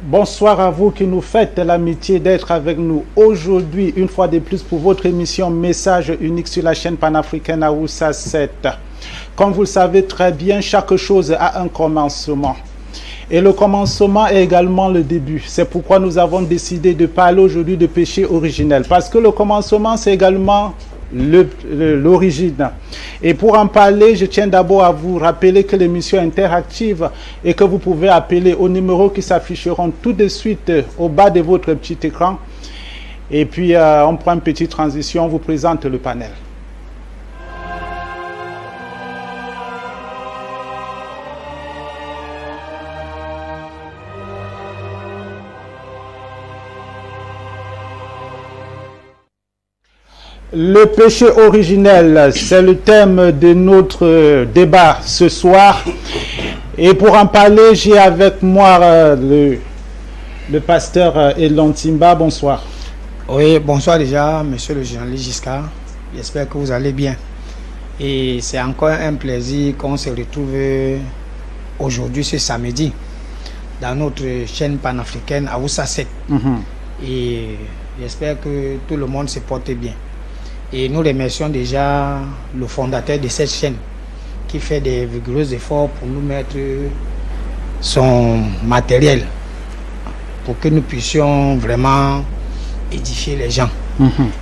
Bonsoir à vous qui nous faites l'amitié d'être avec nous aujourd'hui, une fois de plus, pour votre émission Message unique sur la chaîne panafricaine Aoussa 7. Comme vous le savez très bien, chaque chose a un commencement. Et le commencement est également le début. C'est pourquoi nous avons décidé de parler aujourd'hui de péché originel. Parce que le commencement, c'est également l'origine. Et pour en parler, je tiens d'abord à vous rappeler que l'émission est interactive et que vous pouvez appeler aux numéros qui s'afficheront tout de suite au bas de votre petit écran. Et puis, on prend une petite transition, on vous présente le panel. Le péché originel, c'est le thème de notre débat ce soir. Et pour en parler, j'ai avec moi le pasteur Elon Timba. Bonsoir. Oui, bonsoir déjà, monsieur le journaliste Giscard. J'espère que vous allez bien. Et c'est encore un plaisir qu'on se retrouve aujourd'hui, ce samedi, dans notre chaîne panafricaine Aoussa 7. Et j'espère que tout le monde se porte bien. Et nous remercions déjà le fondateur de cette chaîne qui fait des vigoureux efforts pour nous mettre son matériel pour que nous puissions vraiment édifier les gens.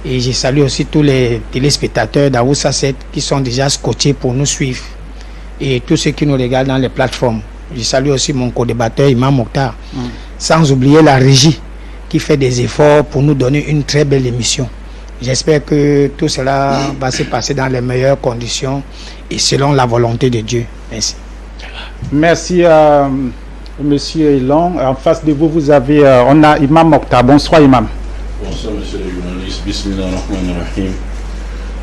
Et je salue aussi tous les téléspectateurs d'Aoussa 7 qui sont déjà scotchés pour nous suivre et tous ceux qui nous regardent dans les plateformes. Je salue aussi mon co-débatteur Imam Mokhtar, sans oublier la régie qui fait des efforts pour nous donner une très belle émission. J'espère que tout cela va se passer dans les meilleures conditions et selon la volonté de Dieu. Merci. Merci à monsieur Elon. En face de vous, vous avez, on a Imam Mokhtar. Bonsoir Imam. Bonsoir monsieur le journaliste. Bismillahirrahmanirrahim.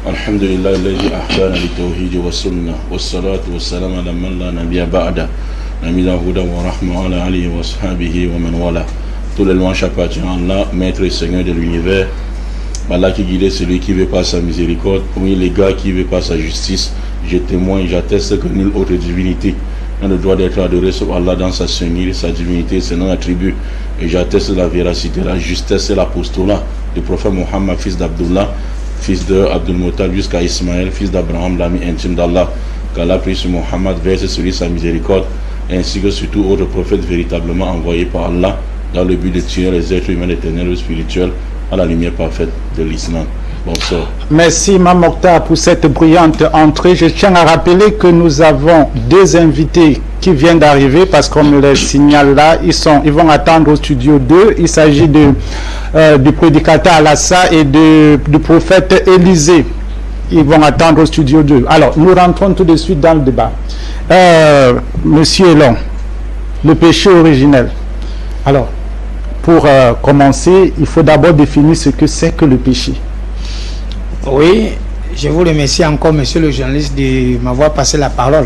Alhamdulillah, alladhi ahdana li tawhid wa sunnah wa salatu wa salam ala man la nabiyya ba'da. Namida huda wa rahma ala alihi wa sahbihi wa man wala. Tous les louanges appartiennent à Allah, maître et seigneur de l'univers. Allah qui guide celui qui veut pas sa miséricorde, oui les gars qui veut pas sa justice. Je témoigne, j'atteste que nulle autre divinité n'a le droit d'être adoré sur Allah dans sa sainteté, sa divinité, ses non-attributs. Et j'atteste la véracité, la justesse et l'apostolat du prophète Mohammed, fils d'Abdullah, fils de Abdul Muttalib jusqu'à Ismaël, fils d'Abraham, l'ami intime d'Allah. Qu'Allah prie sur Mohammed, verse sur lui sa miséricorde, ainsi que sur tout autre prophète véritablement envoyé par Allah dans le but de tirer les êtres humains éternels ou spirituels à la lumière parfaite de l'islam. Bonsoir. Merci Imam Mokhtar pour cette brillante entrée. Je tiens à rappeler que nous avons deux invités qui viennent d'arriver parce qu'on me les signale là. Ils vont attendre au studio 2. Il s'agit du prédicateur Alassa et du prophète Élisée. Ils vont attendre au studio 2. Alors, nous rentrons tout de suite dans le débat. Monsieur Elon, le péché originel. Alors, pour commencer, il faut d'abord définir ce que c'est que le péché. Oui, je vous remercie encore, monsieur le journaliste, de m'avoir passé la parole.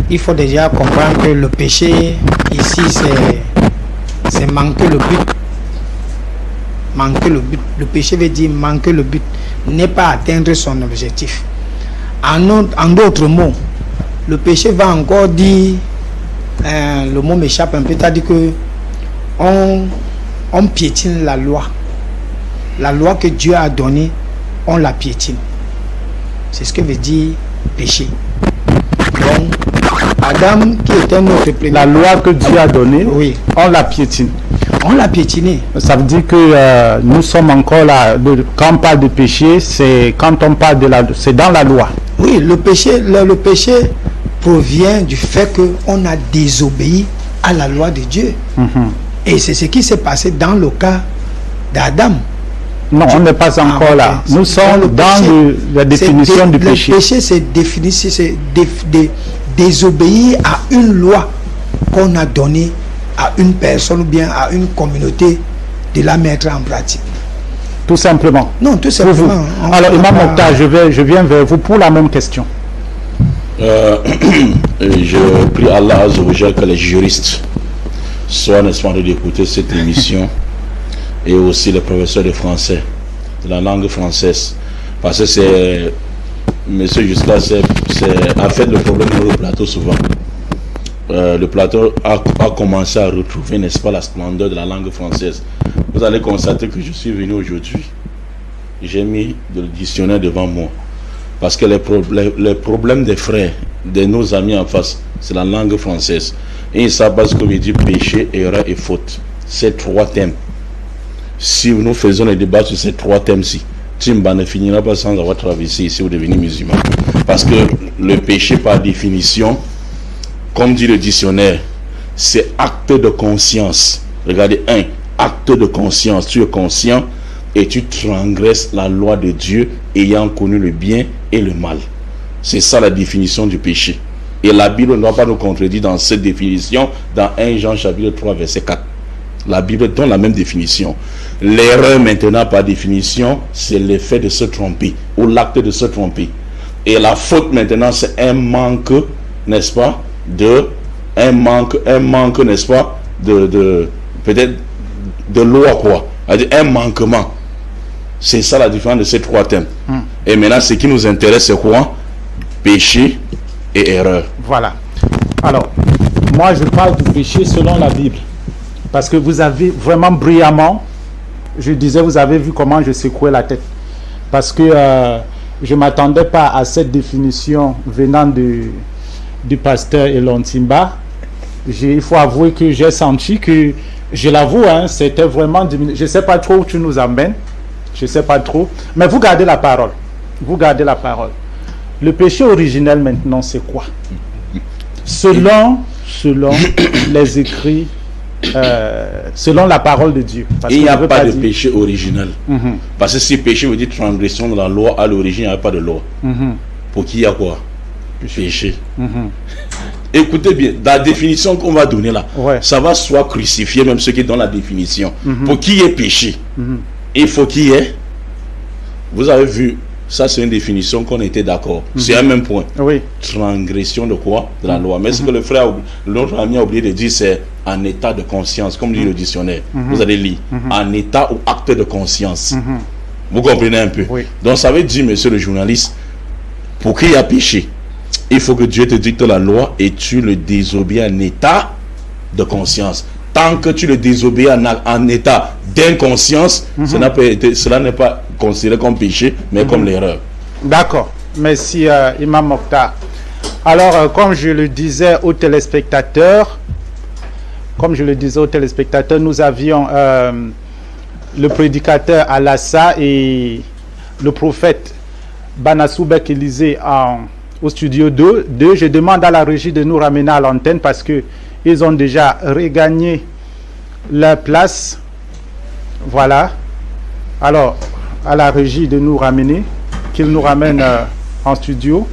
Il faut déjà comprendre que le péché, ici, c'est manquer le but. Manquer le but. Le péché veut dire manquer le but, n'est pas atteindre son objectif. En d'autres mots, le péché va encore dire, le mot m'échappe un peu, c'est-à-dire que on piétine la loi. La loi que Dieu a donnée, on la piétine. C'est ce que veut dire péché. Donc, Adam, qui était notre premier... La loi que Dieu a donnée, oui, on la piétine. On l'a piétinée. Ça veut dire que nous sommes encore là. Quand on parle de péché, c'est quand on parle c'est dans la loi. Oui, le péché provient du fait qu'on a désobéi à la loi de Dieu. Et c'est ce qui s'est passé dans le cas d'Adam. Non, on n'est pas encore là. Nous sommes dans la définition du péché. Le péché, c'est désobéir à une loi qu'on a donnée à une personne ou bien à une communauté, de la mettre en pratique. Tout simplement. Non, tout simplement. Alors, Imam Mokhtar, je viens vers vous pour la même question. Je prie Allah Azzawajal que les juristes soient responsable d'écouter cette émission et aussi les professeurs de français, de la langue française, parce que c'est monsieur Jusqu'à c'est en fait le problème de nos plateaux souvent. le plateau a commencé à retrouver, n'est-ce pas, la splendeur de la langue française, vous allez constater que je suis venu aujourd'hui. J'ai mis le dictionnaire devant moi. Parce que les problèmes des frères, de nos amis en face, c'est la langue française. Et ils savent pas ce qu'on dit péché, erreur et faute. Ces trois thèmes. Si nous faisons les débats sur ces trois thèmes-ci, Timba ne finira pas sans avoir traversé ici ou devenir musulman. Parce que le péché, par définition, comme dit le dictionnaire, c'est acte de conscience. Regardez, acte de conscience. Tu es conscient et tu transgresses la loi de Dieu ayant connu le bien et le mal. C'est ça la définition du péché. Et la Bible ne doit pas nous contredire dans cette définition dans 1 Jean chapitre 3 verset 4. La Bible donne la même définition. L'erreur maintenant par définition, c'est l'effet de se tromper ou l'acte de se tromper. Et la faute maintenant, c'est un manque, n'est-ce pas, un manque, n'est-ce pas, peut-être de loi, quoi. C'est-à-dire un manquement. C'est ça la différence de ces trois thèmes. Et maintenant, ce qui nous intéresse, c'est quoi? Péché et erreur. Voilà. Alors, moi, je parle du péché selon la Bible. Parce que vous avez vraiment brillamment, je disais, vous avez vu comment je secouais la tête. Parce que je ne m'attendais pas à cette définition venant du pasteur Elon Timba. Il faut avouer que j'ai senti que, je l'avoue, hein, c'était vraiment... Je ne sais pas trop où tu nous emmènes. Je ne sais pas trop. Mais vous gardez la parole. Vous gardez la parole. Le péché originel maintenant, c'est quoi? Selon les écrits, selon la parole de Dieu. Parce il n'y a pas de péché original. Parce que si péché veut dire transgression de la loi, à l'origine, il n'y a pas de loi. Pour qui il y a quoi? Péché. Écoutez bien, la définition qu'on va donner là, ça va soit crucifier même ceux qui donnent la définition. Pour qui est péché? Il faut qu'il y ait. Vous avez vu, ça c'est une définition qu'on était d'accord. C'est un même point. Transgression de quoi? De la loi. Mais ce que l'autre ami a oublié de dire, c'est en état de conscience, comme dit le dictionnaire. Vous allez lire. En état ou acte de conscience. Vous comprenez un peu? Donc ça veut dire, monsieur le journaliste, pour qu'il y a péché, il faut que Dieu te dicte la loi et tu le désobéis en état de conscience. Tant que tu le désobéis en état d'inconscience, cela n'est pas considéré comme péché, mais comme l'erreur. D'accord. Merci, Imam Mokhtar. Alors, comme je le disais aux téléspectateurs, nous avions le prédicateur Alassa et le prophète Banasoubek Élysée au studio 2. Je demande à la régie de nous ramener à l'antenne parce que ils ont déjà regagné leur place. Voilà. Alors, à la régie de nous ramener, qu'ils nous ramènent en studio.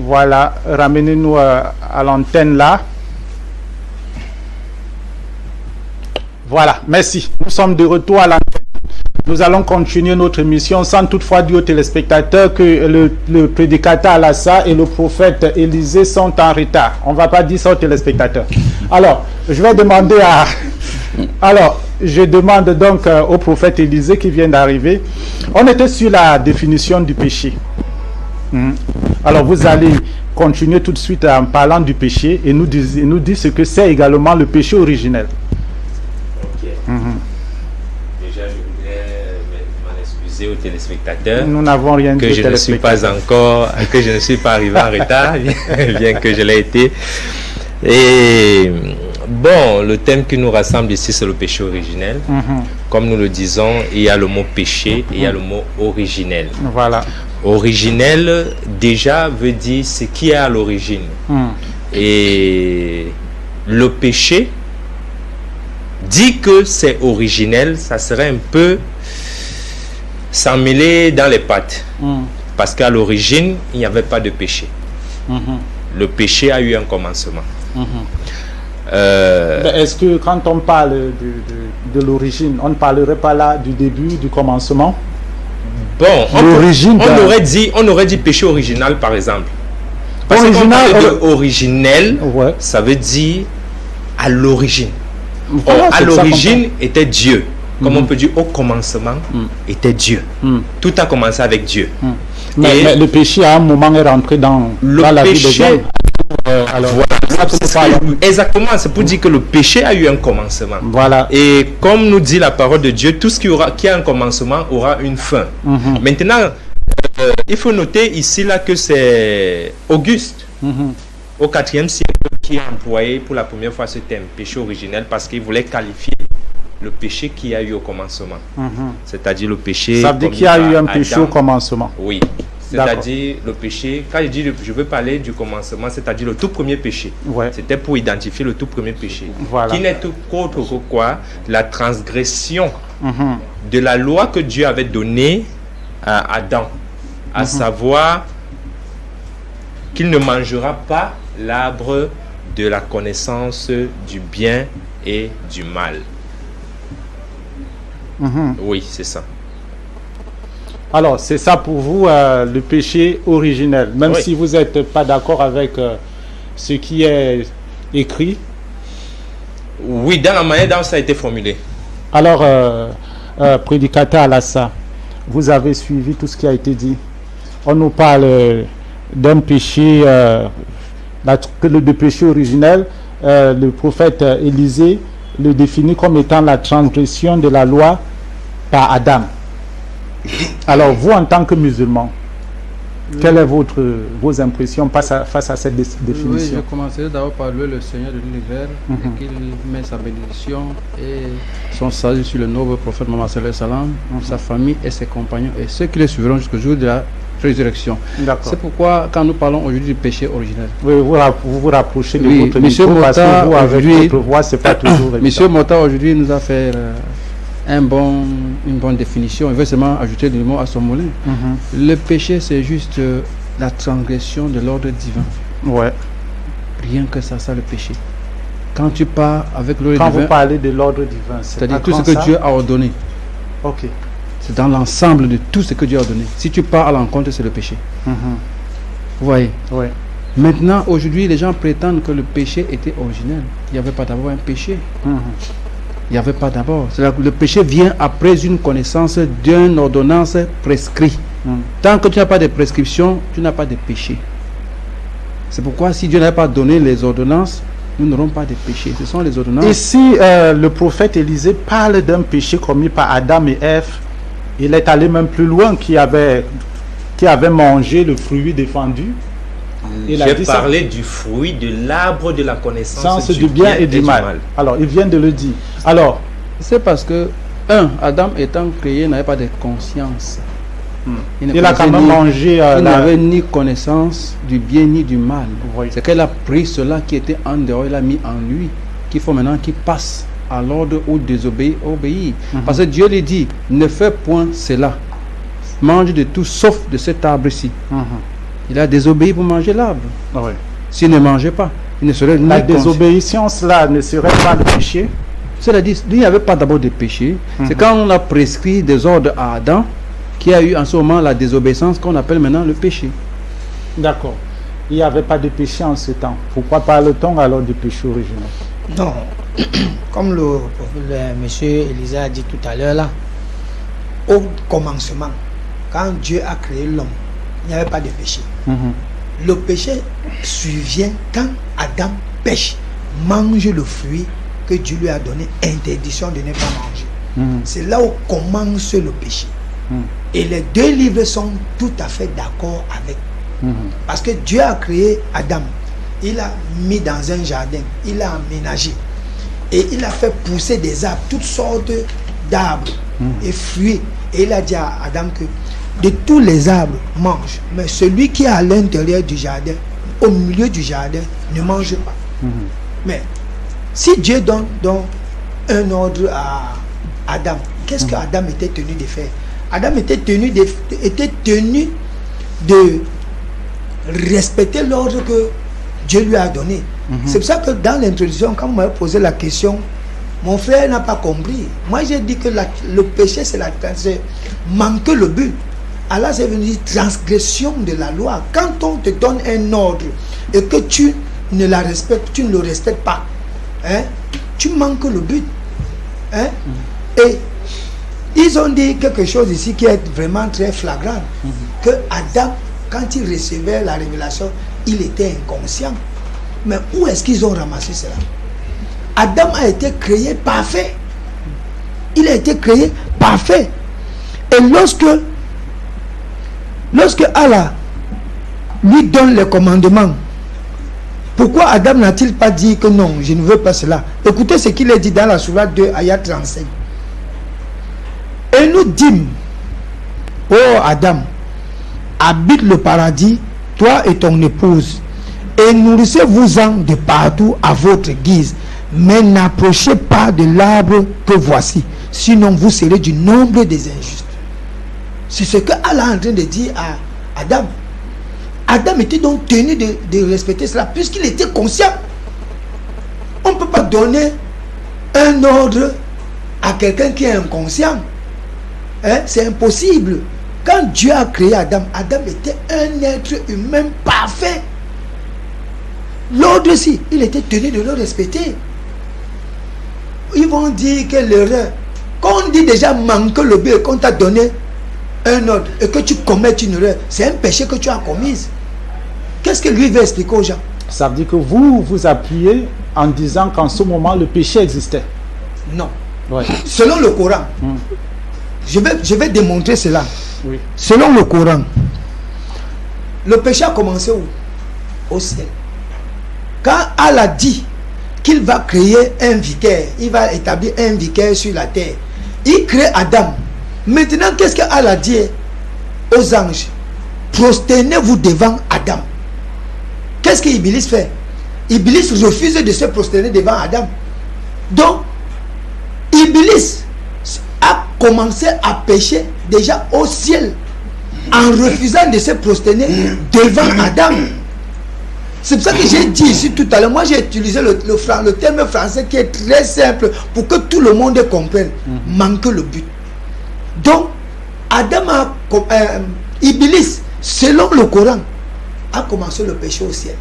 Voilà, ramenez-nous à l'antenne là. Voilà, merci. Nous sommes de retour à l'antenne. Nous allons continuer notre émission sans toutefois dire aux téléspectateurs que le prédicateur Alassa et le prophète Élysée sont en retard. On ne va pas dire ça aux téléspectateurs. Alors, je vais demander à... Alors, je demande donc au prophète Élysée qui vient d'arriver. On était sur la définition du péché. Alors, vous allez continuer tout de suite en parlant du péché et nous dire ce que c'est également le péché originel. Déjà, je voudrais m'en excuser aux téléspectateurs. Nous n'avons rien dit. Que je ne suis pas arrivé en retard, bien que je l'ai été. Et bon, le thème qui nous rassemble ici, c'est le péché originel. Comme nous le disons, il y a le mot péché et il y a le mot originel. Voilà. Originel, déjà, veut dire ce qui est à l'origine. Et le péché, dit que c'est originel, ça serait un peu s'emmêler dans les pattes. Parce qu'à l'origine, il n'y avait pas de péché. Le péché a eu un commencement. Est-ce que quand on parle de l'origine, on ne parlerait pas là du début, du commencement? Bon, on aurait dit péché original par exemple. Parce qu'on parle de originel, ça veut dire à l'origine. À l'origine était Dieu. Comme on peut dire au commencement était Dieu. Tout a commencé avec Dieu. Mais le péché à un moment est rentré dans la vie de l'homme. Exactement, c'est pour dire que le péché a eu un commencement. Voilà. Et comme nous dit la parole de Dieu, tout ce qui a un commencement aura une fin. Maintenant, il faut noter ici là que c'est Auguste, au IVe siècle, qui a employé pour la première fois ce terme, péché originel, parce qu'il voulait qualifier le péché qui a eu au commencement. C'est-à-dire le péché... Ça veut dire qu'il y a eu un péché au commencement. Oui. C'est-à-dire le péché, quand je dis je veux parler du commencement, c'est-à-dire le tout premier péché. C'était pour identifier le tout premier péché. Qui n'est autre que quoi? La transgression de la loi que Dieu avait donnée à Adam. À savoir qu'il ne mangera pas l'arbre de la connaissance du bien et du mal. Oui, c'est ça. Alors, c'est ça pour vous, le péché originel. Même si vous n'êtes pas d'accord avec ce qui est écrit. Oui, dans la manière dont ça a été formulé. Alors, prédicateur Alassa, vous avez suivi tout ce qui a été dit. On nous parle d'un péché, le péché originel. Le prophète Élisée le définit comme étant la transgression de la loi par Adam. Alors, vous, en tant que musulman, quelles sont vos impressions face à cette définition? Oui, je commencerai d'abord par louer le Seigneur de l'univers et qu'il met sa bénédiction et son salut sur le noble prophète Mohammed sallallahu alayhi wa sallam, sa famille et ses compagnons et ceux qui le suivront jusqu'au jour de la résurrection. C'est pourquoi, quand nous parlons aujourd'hui du péché originel, vous vous rapprochez de votre micro parce que vous, avec votre voix, c'est pas toujours évident. Monsieur Mota aujourd'hui nous a fait une bonne définition. Il veut seulement ajouter des mots à son moulin. Le péché, c'est juste la transgression de l'ordre divin. Rien que ça le péché. Quand tu pars avec l'ordre divin... Quand vous parlez de l'ordre divin, c'est-à-dire tout ce que Dieu a ordonné. C'est dans l'ensemble de tout ce que Dieu a ordonné. Si tu pars à l'encontre, c'est le péché. Vous voyez? Maintenant, aujourd'hui, les gens prétendent que le péché était originel. Il n'y avait pas d'abord un péché. Il n'y avait pas d'abord. Le péché vient après une connaissance d'une ordonnance prescrite. Tant que tu n'as pas de prescription, tu n'as pas de péché. C'est pourquoi si Dieu n'a pas donné les ordonnances, nous n'aurons pas de péché. Ce sont les ordonnances. Et si le prophète Élisée parle d'un péché commis par Adam et Ève, il est allé même plus loin, qui avait mangé le fruit défendu. J'ai parlé du fruit de l'arbre de la connaissance du bien et du mal. Alors, il vient de le dire. Alors, c'est parce que, Adam étant créé n'avait pas de conscience. Il a quand même mangé... il n'avait ni connaissance du bien ni du mal. C'est qu'elle a pris cela qui était en dehors, il a mis en lui, qu'il faut maintenant qu'il passe à l'ordre ou désobéir, obéir. Parce que Dieu lui dit, ne fais point cela. Mange de tout sauf de cet arbre-ci. Il a désobéi pour manger l'arbre. S'il ne mangeait pas, il ne serait... La désobéissance là ne serait pas le péché? C'est-à-dire, il n'y avait pas d'abord de péché. C'est quand on a prescrit des ordres à Adam, qui a eu en ce moment la désobéissance qu'on appelle maintenant le péché. D'accord. Il n'y avait pas de péché en ce temps. Pourquoi parle-t-on alors du péché originel? Non. Comme le monsieur Élisée a dit tout à l'heure là, au commencement, quand Dieu a créé l'homme, il n'y avait pas de péché. Le péché survient quand Adam pêche, mange le fruit que Dieu lui a donné, interdiction de ne pas manger. C'est là où commence le péché. Et les deux livres sont tout à fait d'accord avec. Parce que Dieu a créé Adam, il a mis dans un jardin, il a aménagé et il a fait pousser des arbres, toutes sortes d'arbres et fruits. Et il a dit à Adam que de tous les arbres mange, mais celui qui est à l'intérieur du jardin, au milieu du jardin, ne mange pas. Mais si Dieu donne un ordre à Adam, qu'est-ce que Adam était tenu de faire? Adam était tenu de respecter l'ordre que Dieu lui a donné. C'est pour ça que dans l'introduction, quand vous m'avez posé la question, mon frère n'a pas compris. Moi, j'ai dit que le péché, c'est manquer le but. Allah, c'est venu dire transgression de la loi. Quand on te donne un ordre et que tu ne la respectes, tu ne le respectes pas, tu manques le but. Et ils ont dit quelque chose ici qui est vraiment très flagrant, que Adam, quand il recevait la révélation, il était inconscient. Mais où est-ce qu'ils ont ramassé cela? Adam a été créé parfait. Il a été créé parfait. Et lorsque Allah lui donne les commandements, pourquoi Adam n'a-t-il pas dit que non, je ne veux pas cela? Écoutez ce qu'il est dit dans la sourate 2, ayat 35. Et nous dîmes, ô Adam, habite le paradis, toi et ton épouse, et nourrissez-vous-en de partout à votre guise, mais n'approchez pas de l'arbre que voici, sinon vous serez du nombre des injustes. C'est ce que Allah est en train de dire à Adam. Adam était donc tenu de respecter cela, puisqu'il était conscient. On ne peut pas donner un ordre à quelqu'un qui est inconscient. Hein? C'est impossible. Quand Dieu a créé Adam, Adam était un être humain parfait. L'autre aussi, il était tenu de le respecter. Ils vont dire que l'erreur, quand on dit déjà manquer le but et qu'on t'a donné un ordre et que tu commets une erreur, c'est un péché que tu as commis. Qu'est-ce que lui veut expliquer aux gens? Ça veut dire que vous vous appuyez en disant qu'en ce moment le péché existait. Non. Ouais. Selon le Coran, je vais démontrer cela. Oui. Selon le Coran, le péché a commencé où? Au ciel. Quand Allah dit qu'il va créer un vicaire, il va établir un vicaire sur la terre, il crée Adam. Maintenant, qu'est-ce que Allah dit aux anges? Prosternez-vous devant Adam. Qu'est-ce que Iblis fait? Iblis refuse de se prosterner devant Adam. Donc, Iblis a commencé à pécher déjà au ciel en refusant de se prosterner devant Adam. C'est pour ça que j'ai dit ici tout à l'heure, moi j'ai utilisé le terme français qui est très simple pour que tout le monde comprenne. Manquer le but. Donc, Adam Iblis, selon le Coran, a commencé le péché au ciel.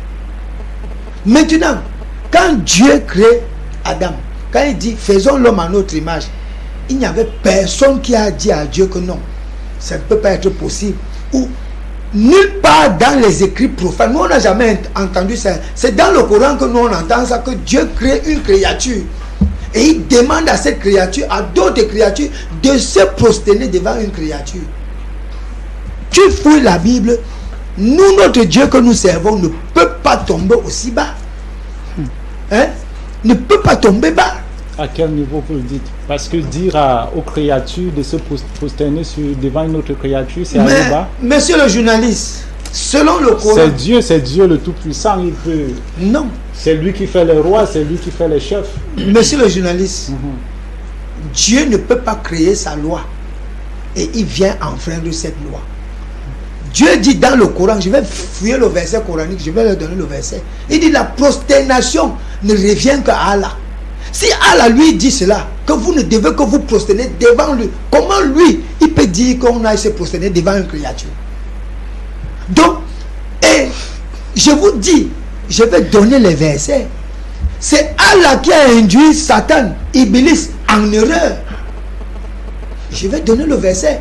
Maintenant, quand Dieu crée Adam, quand il dit faisons l'homme à notre image, il n'y avait personne qui a dit à Dieu que non, ça ne peut pas être possible. Ou nulle part dans les écrits profanes, nous on n'a jamais entendu ça. C'est dans le Coran que nous on entend ça, que Dieu crée une créature. Et il demande à cette créature, à d'autres créatures, de se prosterner devant une créature. Tu fouilles la Bible, nous, notre Dieu que nous servons ne peut pas tomber aussi bas. Hein? Ne peut pas tomber bas. À quel niveau vous le dites? Parce que dire aux créatures de se prosterner devant une autre créature, c'est aller bas. Monsieur le journaliste, selon le Coran... C'est Dieu le Tout-Puissant, il peut... Non. C'est lui qui fait les rois, c'est lui qui fait les chefs. Monsieur le journaliste, Dieu ne peut pas créer sa loi et il vient enfreindre cette loi. Dieu dit dans le Coran, je vais fouiller le verset coranique, je vais leur donner le verset. Il dit la prosternation ne revient qu'à Allah. Si Allah lui dit cela, que vous ne devez que vous prosterner devant lui, comment lui, il peut dire qu'on aille se prosterner devant une créature? Donc, et je vous dis, je vais donner les versets. C'est Allah qui a induit Satan, Iblis, en erreur. Je vais donner le verset.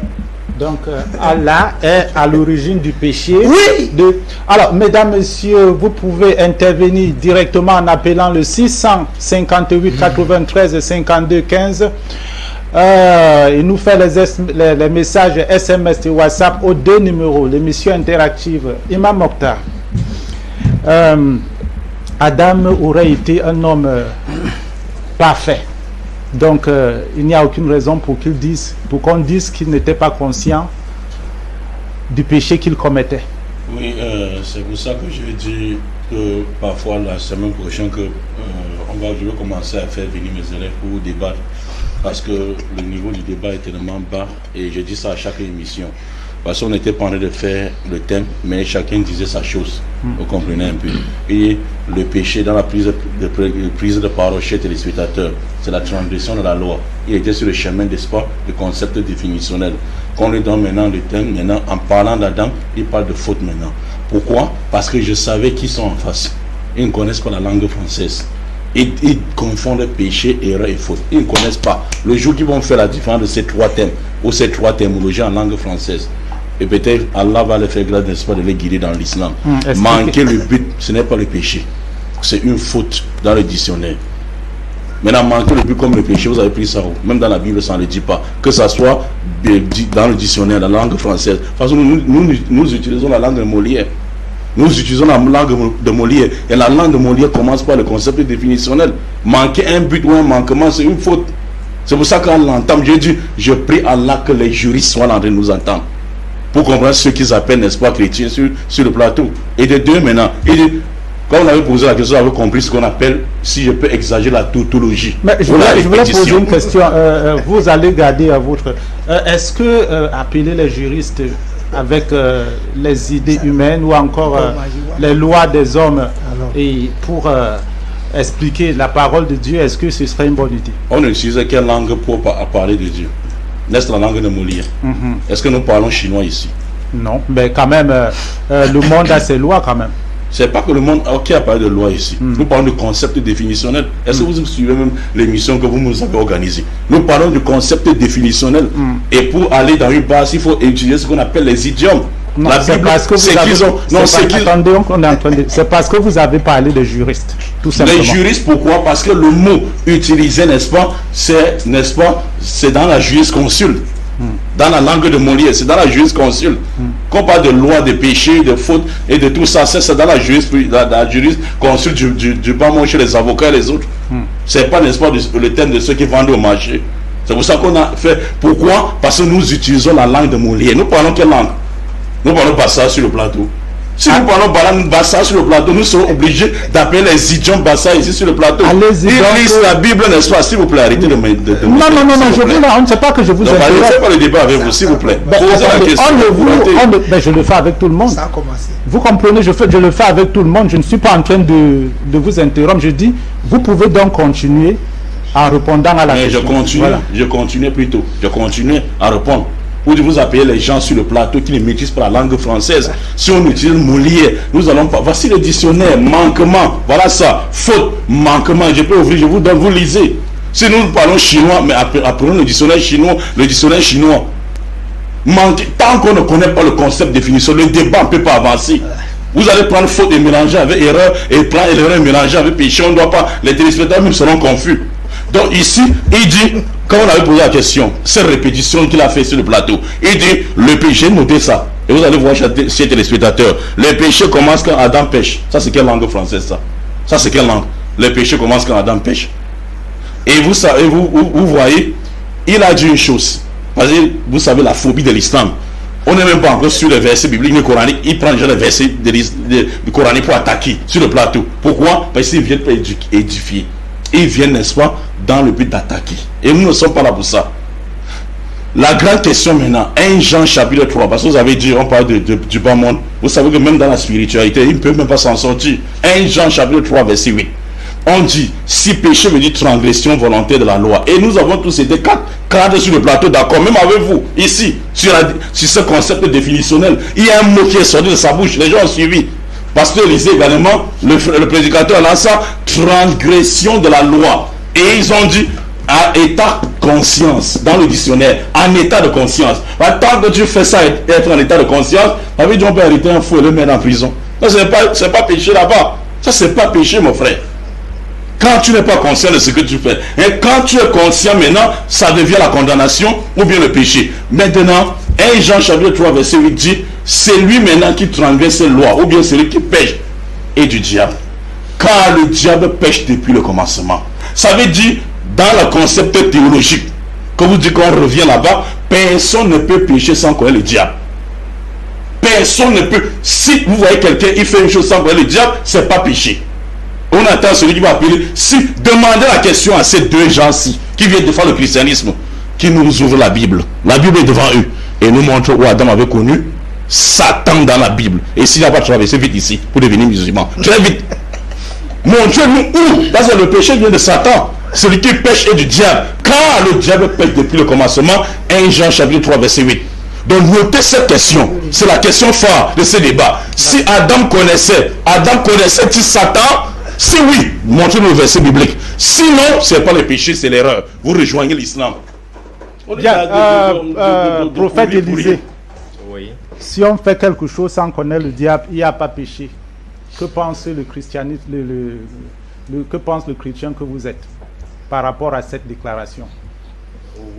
Donc, Allah est à l'origine du péché. Oui. Alors, mesdames, messieurs, vous pouvez intervenir directement en appelant le 658 93 52 15. Il nous fait les messages SMS et WhatsApp aux deux numéros. L'émission interactive. Imam Mokhtar. Adam aurait été un homme parfait. Donc, il n'y a aucune raison pour qu'on dise qu'il n'était pas conscient du péché qu'il commettait. Oui, c'est pour ça que je vais dire que parfois la semaine prochaine je vais commencer à faire venir mes élèves pour débattre, parce que le niveau du débat est tellement bas, et je dis ça à chaque émission. Parce qu'on n'était pas en train de faire le thème, mais chacun disait sa chose. Vous comprenez un peu. Et le péché dans la prise de parole chez les téléspectateurs, c'est la transgression de la loi. Il était sur le chemin d'espoir, le concept définitionnel. Qu'on lui donne maintenant le thème, maintenant, en parlant d'Adam, il parle de faute maintenant. Pourquoi? Parce que je savais qui sont en face. Ils ne connaissent pas la langue française. Ils confondent péché, erreur et faute. Ils ne connaissent pas. Le jour qu'ils vont faire la différence de ces trois thèmes, ou ces trois terminologies en langue française, et peut-être Allah va les faire grâce, n'est-ce pas, de les guider dans l'islam. Manquer le but, ce n'est pas le péché. c'est une faute dans le dictionnaire. Maintenant, manquer le but comme le péché, vous avez pris ça où? Même dans la Bible, ça ne le dit pas. Que ça soit dans le dictionnaire, dans la langue française. De toute façon, nous utilisons la langue de Molière. Nous utilisons la langue de Molière. Et la langue de Molière commence par le concept définitionnel. Manquer un but ou un manquement, c'est une faute. C'est pour ça qu'en l'entend, j'ai dit, je prie Allah que les juristes soient en train de nous entendre. Pour comprendre ce qu'ils appellent, n'est-ce pas, chrétiens sur le plateau. Et de deux, maintenant, quand on avait posé la question, on avait compris ce qu'on appelle, si je peux exagérer, la tautologie. Mais je voulais poser une question. Vous allez garder à votre... Est-ce que appeler les juristes avec les idées humaines ou encore les lois des hommes et pour expliquer la parole de Dieu, est-ce que ce serait une bonne idée? On utilise quelle langue pour parler de Dieu? N'est-ce la langue de Molière? Est-ce que nous parlons chinois ici? Non, mais quand même, le monde a ses lois quand même. C'est pas que le monde qui a parlé de loi ici. Nous parlons de concept définitionnel. Est-ce que vous suivez même l'émission que vous nous avez organisée? Nous parlons du concept définitionnel. Et pour aller dans une base, il faut utiliser ce qu'on appelle les idiomes. Non, c'est parce que c'est parce que vous avez parlé de juristes, tout simplement. Les juristes, pourquoi? Parce que le mot utilisé, n'est-ce pas, c'est dans la jurisconsulte. Dans la langue de Molière, c'est dans la jurisconsulte. Quand on parle de loi, de péché, de faute et de tout ça, c'est dans la jurisconsulte du bas monde chez les avocats et les autres. C'est pas, n'est-ce pas, le thème de ceux qui vendent au marché. C'est pour ça qu'on a fait. Pourquoi? Parce que nous utilisons la langue de Molière. Nous parlons quelle langue? Nous parlons pas ça sur le plateau. Si nous parlons Bassa sur le plateau, nous serons obligés d'appeler les idiomes Bassa ici sur le plateau. Ils lisent la Bible, n'est-ce pas? S'il vous plaît, arrêtez de me... Non, je vous on ne sait pas que je vous interromps. Je ne fais pas le débat avec vous, s'il vous plaît. Posez la question. Je le fais avec tout le monde. Ça a commencé. Vous comprenez, je le fais avec tout le monde. Je ne suis pas en train de vous interrompre. Je dis, vous pouvez donc continuer en répondant à la question. Je continue à répondre. Vous appelez les gens sur le plateau qui ne maîtrisent pas la langue française. Si on utilise Molière, nous allons pas. Voici le dictionnaire, manquement. Voilà ça. Faute, manquement. Je peux ouvrir, je vous donne, vous lisez. Si nous parlons chinois, mais apprenons le dictionnaire chinois. Tant qu'on ne connaît pas le concept de définition, le débat ne peut pas avancer. Vous allez prendre faute et mélanger avec erreur, et prendre erreur et mélanger avec péché. On ne doit pas. Les téléspectateurs même seront confus. Donc ici, il dit, quand on avait posé la question, cette répétition qu'il a fait sur le plateau, il dit, le péché, notez ça. Et vous allez voir chez téléspectateurs, le péché commence quand Adam pêche. Ça c'est quelle langue française ça? Ça c'est quelle langue? Le péché commence quand Adam pêche. Et vous savez, vous voyez, il a dit une chose. Vous savez la phobie de l'islam. On n'est même pas encore sur les versets bibliques et coraniques. Il prend déjà les versets du coranique pour attaquer sur le plateau. Pourquoi? Parce qu'ils viennent pour édifier. Ils viennent, n'est-ce pas, dans le but d'attaquer. Et nous ne sommes pas là pour ça. La grande question maintenant, 1 Jean chapitre 3, parce que vous avez dit, on parle du bas monde. Vous savez que même dans la spiritualité, ils ne peuvent même pas s'en sortir. 1 Jean chapitre 3, verset 8. On dit, si péché veut dire transgression volontaire de la loi. Et nous avons tous été cadres sur le plateau, d'accord, même avec vous, ici, sur ce concept définitionnel. Il y a un mot qui est sorti de sa bouche, les gens ont suivi. Pasteur lisait également, le prédicateur là, ça, transgression de la loi. Et ils ont dit, à état conscience, dans le dictionnaire, en état de conscience. Tant que tu fais ça, être en état de conscience, on peut arrêter un fou et le mettre en prison. Ça, c'est pas péché là-bas. Ça, c'est pas péché, mon frère. Quand tu n'es pas conscient de ce que tu fais. Et quand tu es conscient maintenant, ça devient la condamnation ou bien le péché. Maintenant, 1 Jean chapitre 3, verset 8 dit, c'est lui maintenant qui transgresse ses lois, ou bien celui qui pêche, et du diable. Car le diable pêche depuis le commencement. Ça veut dire, dans le concept théologique, quand vous dites qu'on revient là-bas, personne ne peut pécher sans connaître le diable. Personne ne peut. Si vous voyez quelqu'un, il fait une chose sans connaître le diable, c'est pas péché. On attend celui qui va appeler. Si demandez la question à ces deux gens-ci, qui viennent défendre le christianisme, qui nous ouvrent la Bible. La Bible est devant eux. Et nous montre où Adam avait connu Satan dans la Bible. Et s'il n'a pas traversé vite ici pour devenir musulman. Très vite. Montrez-nous où. Parce que le péché vient de Satan. Celui qui pêche est du diable. Car le diable pêche depuis le commencement. 1 Jean chapitre 3 verset 8. Donc notez cette question. C'est la question phare de ce débat. Si Adam connaissait-il Satan? Si oui, montrez-nous le verset biblique. Sinon, ce n'est pas le péché, c'est l'erreur. Vous rejoignez l'islam. Bien, prophète Élisée, oui. Si on fait quelque chose sans connaître le diable, il n'y a pas péché. Que pense le christianisme, que pense le chrétien que vous êtes par rapport à cette déclaration?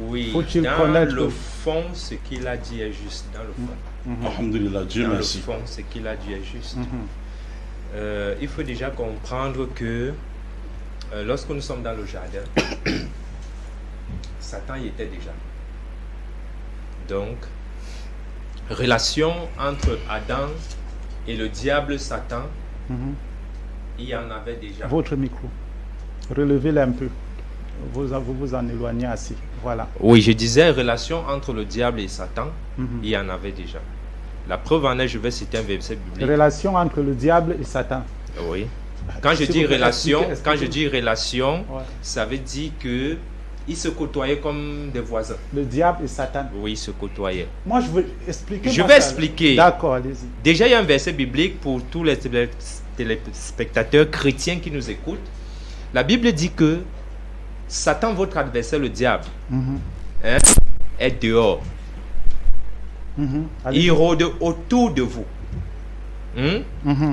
Oui, faut-il dans connaître le fond, ce qu'il a dit est juste. Dans le fond, Alhamdulillah, Dieu dans merci. le fond, ce qu'il a dit est juste. Il faut déjà comprendre que lorsque nous sommes dans le jardin, Satan y était déjà. Donc, relation entre Adam et le diable Satan, il y en avait déjà. Votre micro, relevez-le un peu. Vous en éloignez assez. Voilà. Oui, je disais relation entre le diable et Satan, il y en avait déjà. La preuve en est, je vais citer un verset biblique. Relation entre le diable et Satan. Oui. Quand je dis relation, Ouais. ça veut dire que ils se côtoyaient comme des voisins. Le diable et Satan. Oui, ils se côtoyaient. Moi, je veux expliquer. Je vais expliquer. D'accord, allez-y. Déjà, il y a un verset biblique pour tous les téléspectateurs chrétiens qui nous écoutent. La Bible dit que Satan, votre adversaire, le diable, est dehors. Il rôde autour de vous,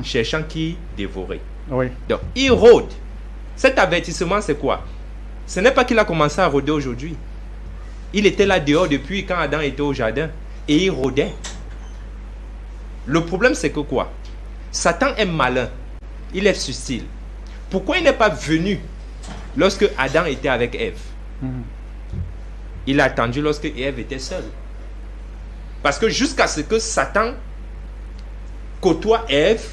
cherchant qui dévorer. Oui. Donc, il rôde. Cet avertissement, c'est quoi? Ce n'est pas qu'il a commencé à rôder aujourd'hui. Il était là dehors depuis quand Adam était au jardin. Et il rôdait. Le problème, c'est que quoi? Satan est malin. Il est subtil. Pourquoi il n'est pas venu lorsque Adam était avec Ève? Il a attendu lorsque Ève était seule. Parce que jusqu'à ce que Satan côtoie Ève,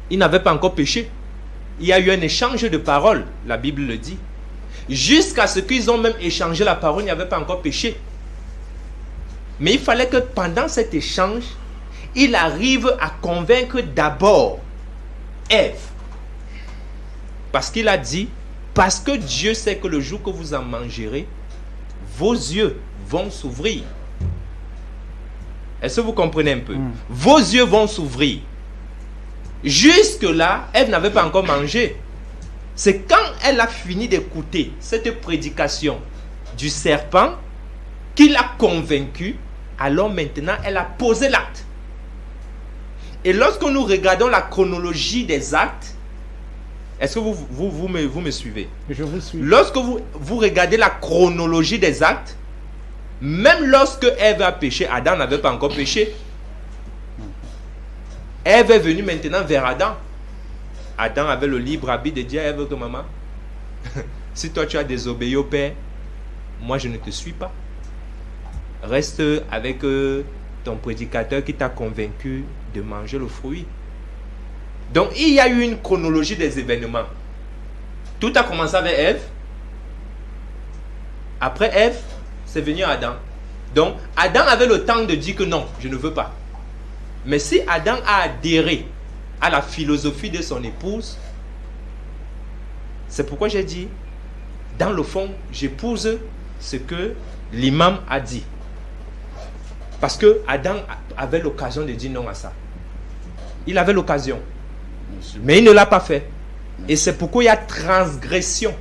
il n'avait pas encore péché. Il y a eu un échange de paroles, la Bible le dit. Jusqu'à ce qu'ils ont même échangé la parole, il n'y avait pas encore péché. Mais il fallait que pendant cet échange, il arrive à convaincre d'abord Ève. Parce qu'il a dit, parce que Dieu sait que le jour que vous en mangerez, vos yeux vont s'ouvrir. Est-ce que vous comprenez un peu? Vos yeux vont s'ouvrir. Jusque-là, Ève n'avait pas encore mangé. C'est quand elle a fini d'écouter cette prédication du serpent qu'il a convaincu. Alors maintenant, elle a posé l'acte. Et lorsque nous regardons la chronologie des actes, est-ce que vous me suivez? Je vous suis. Lorsque vous regardez la chronologie des actes, même lorsque Ève a péché, Adam n'avait pas encore péché. Ève est venue maintenant vers Adam. Adam avait le libre arbitre de dire à Ève que maman, si toi tu as désobéi au Père, moi je ne te suis pas. Reste avec ton prédicateur qui t'a convaincu de manger le fruit. Donc il y a eu une chronologie des événements. Tout a commencé avec Ève. Après Ève, c'est venu Adam. Donc Adam avait le temps de dire que non, je ne veux pas. Mais si Adam a adhéré à la philosophie de son épouse, c'est pourquoi j'ai dit, dans le fond, j'épouse ce que l'imam a dit. Parce que Adam avait l'occasion de dire non à ça. Il avait l'occasion. Mais il ne l'a pas fait. Et c'est pourquoi il y a transgression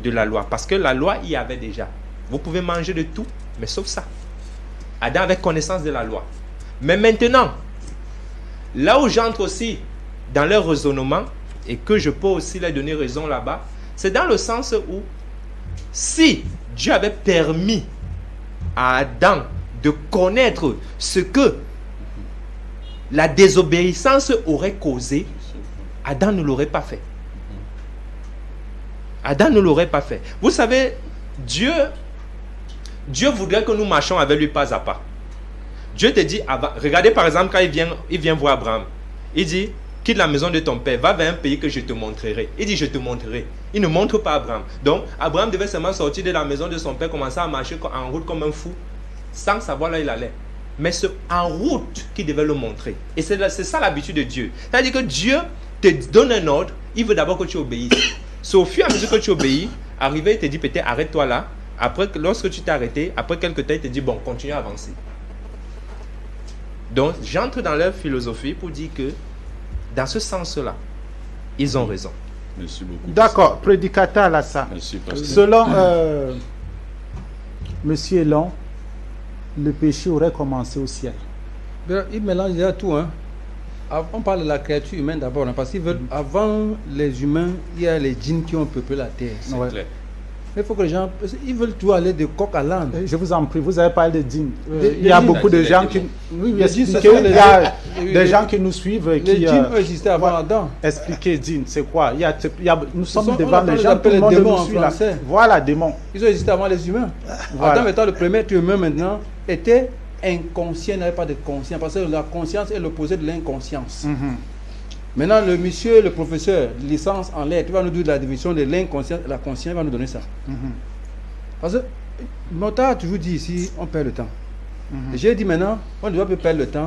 de la loi. Parce que la loi, il y avait déjà. Vous pouvez manger de tout, mais sauf ça. Adam avait connaissance de la loi. Mais maintenant, là où j'entre aussi dans leur raisonnement, et que je peux aussi leur donner raison là-bas, c'est dans le sens où, si Dieu avait permis à Adam de connaître ce que la désobéissance aurait causé, Adam ne l'aurait pas fait. Adam ne l'aurait pas fait. Vous savez, Dieu voudrait que nous marchions avec lui pas à pas. Dieu te dit, regardez par exemple quand il vient voir Abraham. Il dit, quitte la maison de ton père, va vers un pays que je te montrerai. Il dit, je te montrerai. Il ne montre pas Abraham. Donc, Abraham devait seulement sortir de la maison de son père, commencer à marcher en route comme un fou, sans savoir là où il allait. Mais c'est en route qu'il devait le montrer. Et c'est ça l'habitude de Dieu. C'est-à-dire que Dieu te donne un ordre, il veut d'abord que tu obéisses. C'est au fur et à mesure que tu obéis, arrivé, il te dit peut-être arrête-toi là. Après, lorsque tu t'es arrêté, après quelques temps, il te dit bon, continue à avancer. Donc, j'entre dans leur philosophie pour dire que, dans ce sens-là, ils ont raison. Merci beaucoup. D'accord, prédicateur Lassa. Merci, pasteur. Selon Monsieur Elon, le péché aurait commencé au ciel. Il mélange déjà tout, hein. on parle de la créature humaine d'abord, hein, parce qu'ils veulent, avant les humains, il y a les djinns qui ont peuplé la terre. C'est clair. Mais il faut que les gens, ils veulent tout aller de coq à l'âne. Je vous en prie, vous avez parlé de djinns. Il y a beaucoup de gens qui... Oui, il y a des gens qui nous suivent et qui... Les djinns existaient avant Adam. Expliquez djinns, c'est quoi? Nous sommes devant les gens, tout le monde nous suit là. Voilà, démons. Ils ont existé avant les humains. Adam étant le premier être humain maintenant, était inconscient, n'avait pas de conscience. Parce que la conscience est l'opposé de l'inconscience. Maintenant, le professeur, licence en lettres, il va nous dire la division de l'inconscient et la conscience, il va nous donner ça. Parce que Mota a toujours dit ici, on perd le temps. J'ai dit maintenant, on ne doit pas perdre le temps,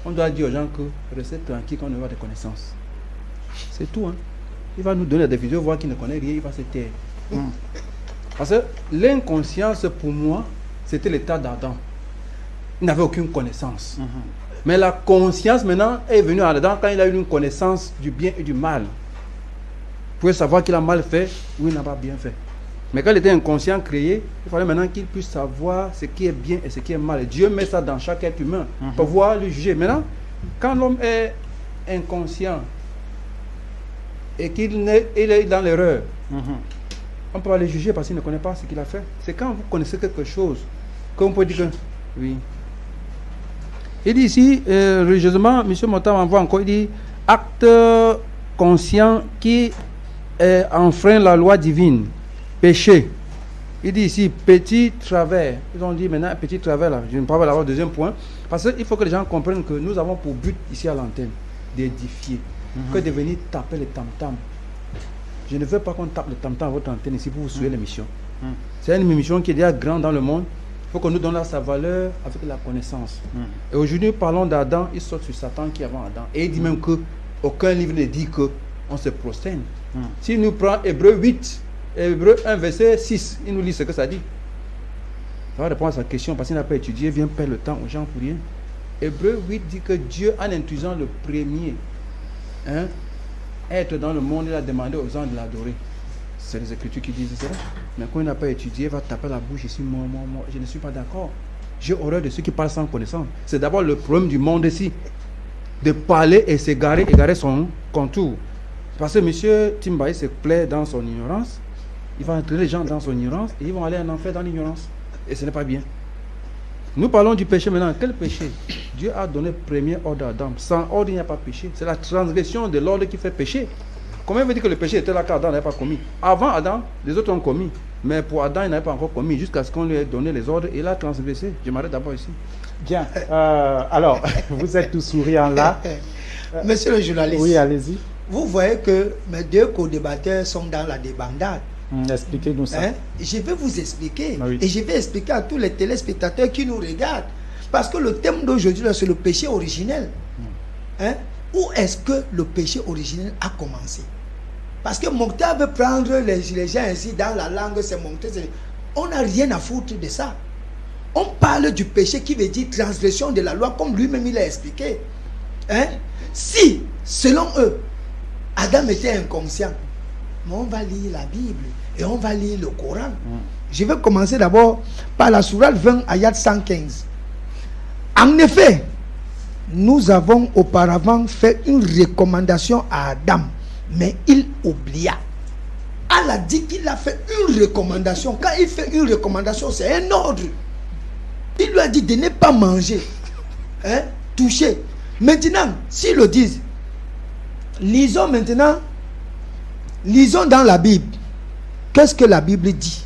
on doit dire aux gens que restez tranquille quand on aura des connaissances. C'est tout. Hein. Il va nous donner la définition, voir qu'il ne connaît rien, il va se taire. Parce que l'inconscience, pour moi, c'était l'état d'Adam. Il n'avait aucune connaissance. Mais la conscience maintenant est venue en dedans quand il a eu une connaissance du bien et du mal. Vous pouvez savoir qu'il a mal fait ou il n'a pas bien fait. Mais quand il était inconscient créé, il fallait maintenant qu'il puisse savoir ce qui est bien et ce qui est mal. Et Dieu met ça dans chaque être humain pour pouvoir le juger. Maintenant, quand l'homme est inconscient et qu'il est dans l'erreur, on ne peut pas le juger parce qu'il ne connaît pas ce qu'il a fait. C'est quand vous connaissez quelque chose que vous pouvez dire que oui. Il dit ici, religieusement, M. Mota m'envoie encore, il dit acte conscient qui enfreint la loi divine, péché. Il dit ici petit travers. Ils ont dit maintenant petit travers là. Je ne parle pas d'avoir deuxième point. Parce qu'il faut que les gens comprennent que nous avons pour but ici à l'antenne d'édifier, que de venir taper le tam-tam. Je ne veux pas qu'on tape le tam-tam à votre antenne ici pour vous suivre l'émission. C'est une émission qui est déjà grande dans le monde. Il faut qu'on nous donne sa valeur avec la connaissance. Et aujourd'hui, parlons d'Adam, il saute sur Satan qui est avant Adam. Et il dit même que aucun livre ne dit qu'on se prosterne. Si nous prenons Hébreu 8, Hébreu 1, verset 6, il nous lit ce que ça dit. Ça va répondre à sa question parce qu'il n'a pas étudié, il vient perdre le temps aux gens pour rien. Hébreu 8 dit que Dieu, en introduisant le premier être dans le monde, il a demandé aux gens de l'adorer. C'est les Écritures qui disent cela. Mais quand il n'a pas étudié, il va taper la bouche ici. Moi, je ne suis pas d'accord. J'ai horreur de ceux qui parlent sans connaissance. C'est d'abord le problème du monde ici. De parler et s'égarer, égarer son contour. Parce que M. Timbaï se plaît dans son ignorance. Il va entrer les gens dans son ignorance et ils vont aller en enfer dans l'ignorance. Et ce n'est pas bien. Nous parlons du péché maintenant. Quel péché? Dieu a donné premier ordre à Adam. Sans ordre, il n'y a pas péché. C'est la transgression de l'ordre qui fait péché. Comment il veut dire que le péché était là quand Adam n'avait pas commis? Avant Adam, les autres ont commis. Mais pour Adam, il n'avait pas encore commis. Jusqu'à ce qu'on lui ait donné les ordres. Et il a transgressé. Je m'arrête d'abord ici. Bien. Alors, vous êtes tout souriant là. Monsieur le journaliste. Oui, allez-y. Vous voyez que mes deux co-débatteurs sont dans la débandade. Expliquez-nous ça. Je vais vous expliquer. Oui. Et je vais expliquer à tous les téléspectateurs qui nous regardent. Parce que le thème d'aujourd'hui, c'est le péché originel. Où est-ce que le péché originel a commencé? Parce que Mokhtar veut prendre les gens ainsi dans la langue, c'est Mokhtar. On n'a rien à foutre de ça. On parle du péché qui veut dire transgression de la loi, comme lui-même il a expliqué. Si, selon eux, Adam était inconscient, mais on va lire la Bible et on va lire le Coran. Je vais commencer d'abord par la sourate 20, ayat 115. En effet, nous avons auparavant fait une recommandation à Adam, mais il oublia. Allah dit qu'il a fait une recommandation. Quand il fait une recommandation, c'est un ordre. Il lui a dit de ne pas manger, toucher. Maintenant, s'ils le disent, lisons maintenant, lisons dans la Bible. Qu'est-ce que la Bible dit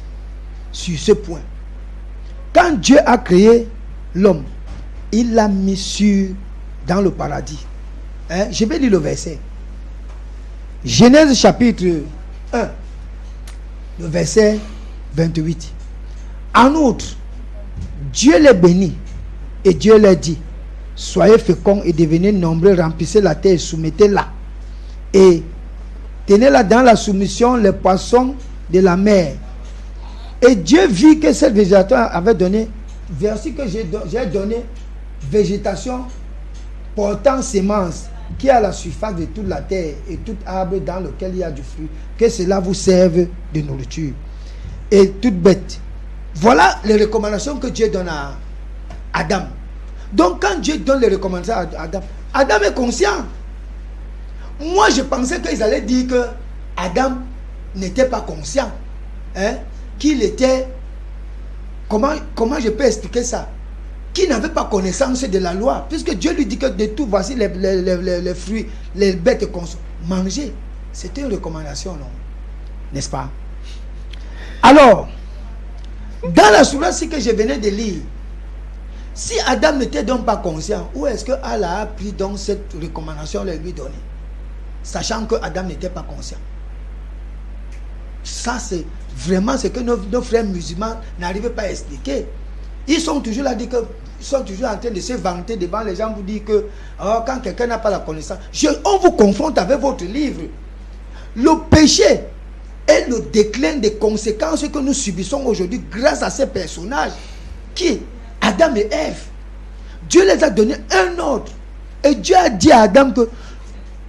sur ce point? Quand Dieu a créé l'homme, il l'a mis dans le paradis. Je vais lire le verset. Genèse chapitre 1, le verset 28. En outre, Dieu les bénit et Dieu leur dit: soyez féconds et devenez nombreux, remplissez la terre et soumettez-la. Et tenez-la dans la soumission les poissons de la mer. Et Dieu vit que cette végétation avait donné, verset que j'ai donné, végétation portant semence qui est à la surface de toute la terre et tout arbre dans lequel il y a du fruit, que cela vous serve de nourriture. Et toute bête. Voilà les recommandations que Dieu donne à Adam. Donc quand Dieu donne les recommandations à Adam, Adam est conscient. Moi je pensais qu'ils allaient dire que Adam n'était pas conscient, hein, qu'il était, comment je peux expliquer ça, qu'il n'avait pas connaissance de la loi, puisque Dieu lui dit que de tout, voici les fruits, les bêtes manger. C'était une recommandation, non? N'est-ce pas? Alors, dans la sourate que je venais de lire, si Adam n'était donc pas conscient, où est-ce que Allah a pris donc cette recommandation et lui donner, sachant que Adam n'était pas conscient? Ça, c'est vraiment ce que nos frères musulmans n'arrivent pas à expliquer. Ils sont toujours là, ils sont toujours en train de se vanter devant les gens, vous dire que quand quelqu'un n'a pas la connaissance, on vous confronte avec votre livre. Le péché est le déclin des conséquences que nous subissons aujourd'hui grâce à ces personnages qui, Adam et Ève. Dieu les a donné un ordre. Et Dieu a dit à Adam que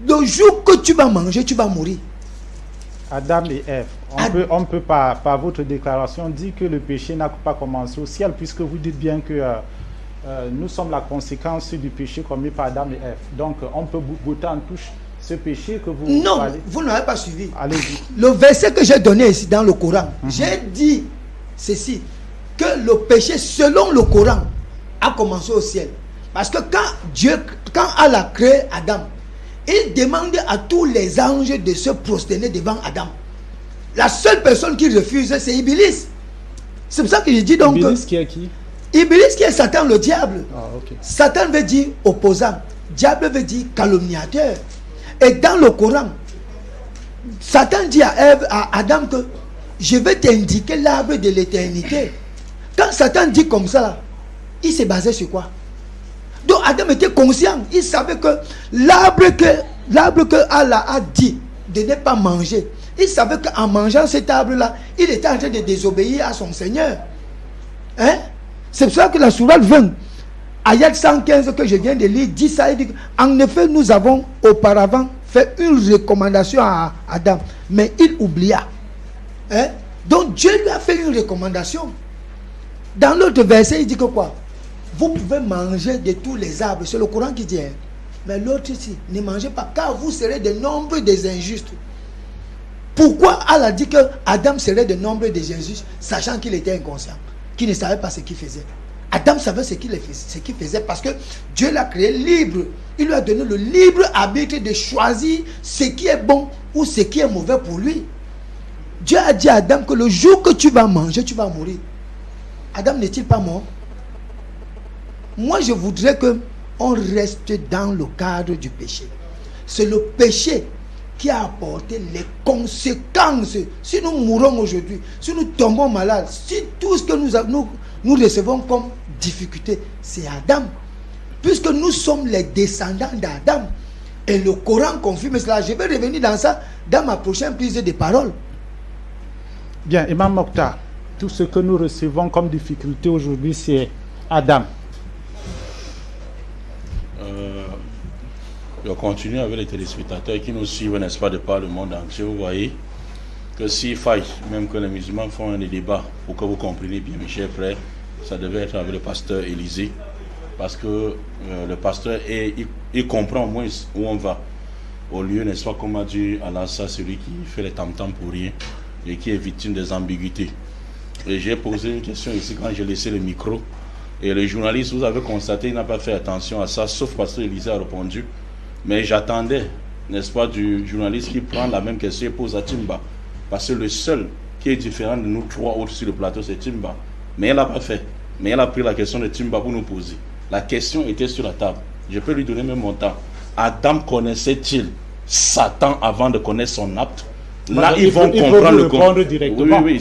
le jour que tu vas manger, tu vas mourir. Adam et Ève. On peut pas, par votre déclaration, dire que le péché n'a pas commencé au ciel, puisque vous dites bien que nous sommes la conséquence du péché commis par Adam et Ève. Donc, on peut botter en touche ce péché que vous... Non, vous n'avez pas suivi. Allez-y. Le verset que j'ai donné ici dans le Coran, j'ai dit ceci, que le péché, selon le Coran, a commencé au ciel. Parce que quand Allah créé Adam, il demandait à tous les anges de se prosterner devant Adam. La seule personne qui refuse, c'est Iblis. C'est pour ça que je dis donc... Iblis qui est qui? Iblis qui est Satan, le diable. Ah, okay. Satan veut dire opposant. Diable veut dire calomniateur. Et dans le Coran, Satan dit à Adam que je vais t'indiquer l'arbre de l'éternité. Quand Satan dit comme ça, il s'est basé sur quoi? Donc Adam était conscient. Il savait que l'arbre que Allah a dit de ne pas manger, il savait qu'en mangeant cet arbre-là, il était en train de désobéir à son Seigneur. Hein? C'est pour ça que la sourate 20, ayat 115 que je viens de lire, dit ça. Il dit, en effet, nous avons auparavant fait une recommandation à Adam, mais il oublia. Hein? Donc Dieu lui a fait une recommandation. Dans l'autre verset, il dit que quoi? Vous pouvez manger de tous les arbres. C'est le Coran qui dit. Hein? Mais l'autre ici, ne mangez pas, car vous serez de nombre des injustes. Pourquoi Allah dit que Adam serait de nombre des injustes, sachant qu'il était inconscient, qu'il ne savait pas ce qu'il faisait? Adam savait ce qu'il faisait parce que Dieu l'a créé libre. Il lui a donné le libre arbitre de choisir ce qui est bon ou ce qui est mauvais pour lui. Dieu a dit à Adam que le jour que tu vas manger, tu vas mourir. Adam n'est-il pas mort? Moi, je voudrais qu'on reste dans le cadre du péché. C'est le péché qui a apporté les conséquences. Si nous mourons aujourd'hui, si nous tombons malades, si tout ce que nous recevons comme difficulté, c'est Adam. Puisque nous sommes les descendants d'Adam. Et le Coran confirme cela. Je vais revenir dans ça dans ma prochaine prise de parole. Bien, Imam Mokhtar, tout ce que nous recevons comme difficulté aujourd'hui, c'est Adam. Je continue avec les téléspectateurs qui nous suivent, n'est-ce pas, de par le monde entier. Vous voyez que s'il faille, même que les musulmans font un débat, pour que vous compreniez bien, mes chers frères, ça devait être avec le pasteur Élisée. Parce que le pasteur, il comprend au moins où on va. Au lieu, n'est-ce pas, comme a dit Allah, ça, celui qui fait les tam-tams pour rien et qui est victime des ambiguïtés. Et j'ai posé une question ici quand j'ai laissé le micro. Et le journaliste, vous avez constaté, il n'a pas fait attention à ça, sauf pasteur Élisée a répondu. Mais j'attendais, n'est-ce pas, du journaliste qui prend la même question et pose à Timba. Parce que le seul qui est différent de nous trois autres sur le plateau, c'est Timba. Mais elle n'a pas fait. Mais elle a pris la question de Timba pour nous poser. La question était sur la table. Je peux lui donner même mon temps. Adam connaissait-il Satan avant de connaître son acte? Là, ils vont comprendre le compte. Directement. Oui.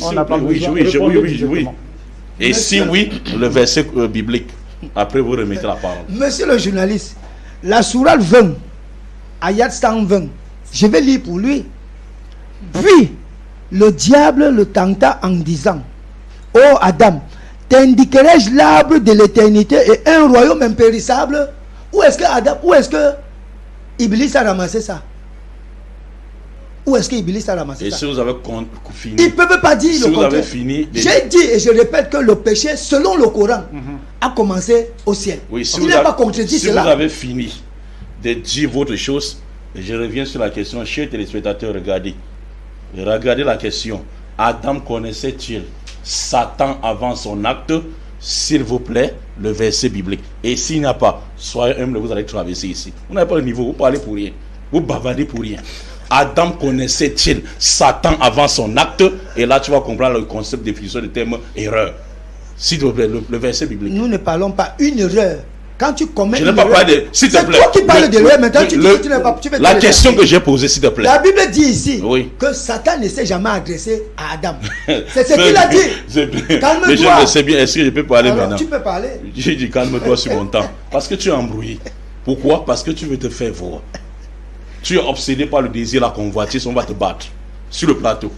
Et si oui, le verset biblique. Après, vous remettez la parole. Monsieur le journaliste, la sourate 20, ayat 120, je vais lire pour lui. Puis, le diable le tenta en disant, « Oh Adam, t'indiquerai-je l'arbre de l'éternité et un royaume impérissable ?» Où est-ce que Iblis a ramassé ça? Où est-ce qu'Iblis a ramassé ça? Et si vous avez fini, ils ne peuvent pas dire si le vous contraire. avez fini, J'ai dit et je répète que le péché, selon le Coran, a commencé au ciel. Oui, si il n'a pas contredit si cela. vous avez fini de dire votre chose, je reviens sur la question. Chers téléspectateurs, regardez. Regardez la question. Adam connaissait-il Satan avant son acte? S'il vous plaît, le verset biblique. Et s'il n'y a pas, soyez humble, vous allez traverser ici. Vous n'avez pas le niveau, vous parlez pour rien. Vous bavardez pour rien. Adam connaissait-il Satan avant son acte? Et là, tu vas comprendre le concept de définition du terme erreur. S'il te plaît, le verset biblique. Nous ne parlons pas une erreur. Quand tu commets je une n'ai pas erreur, parlé de... S'il te plaît. c'est toi qui parles de l'erreur. Maintenant, tu dis que tu n'as pas... La question que j'ai posée, s'il te plaît. La Bible dit ici que Satan ne s'est jamais adressé à Adam. C'est ce qu'il a dit. Calme-toi. Je sais bien. Est-ce que je peux parler maintenant? Tu peux parler. J'ai dit calme-toi sur mon temps. Parce que tu es embrouillé. Pourquoi? Parce que tu veux te faire voir. Tu es obsédé par le désir, la convoitise, on va te battre sur le plateau.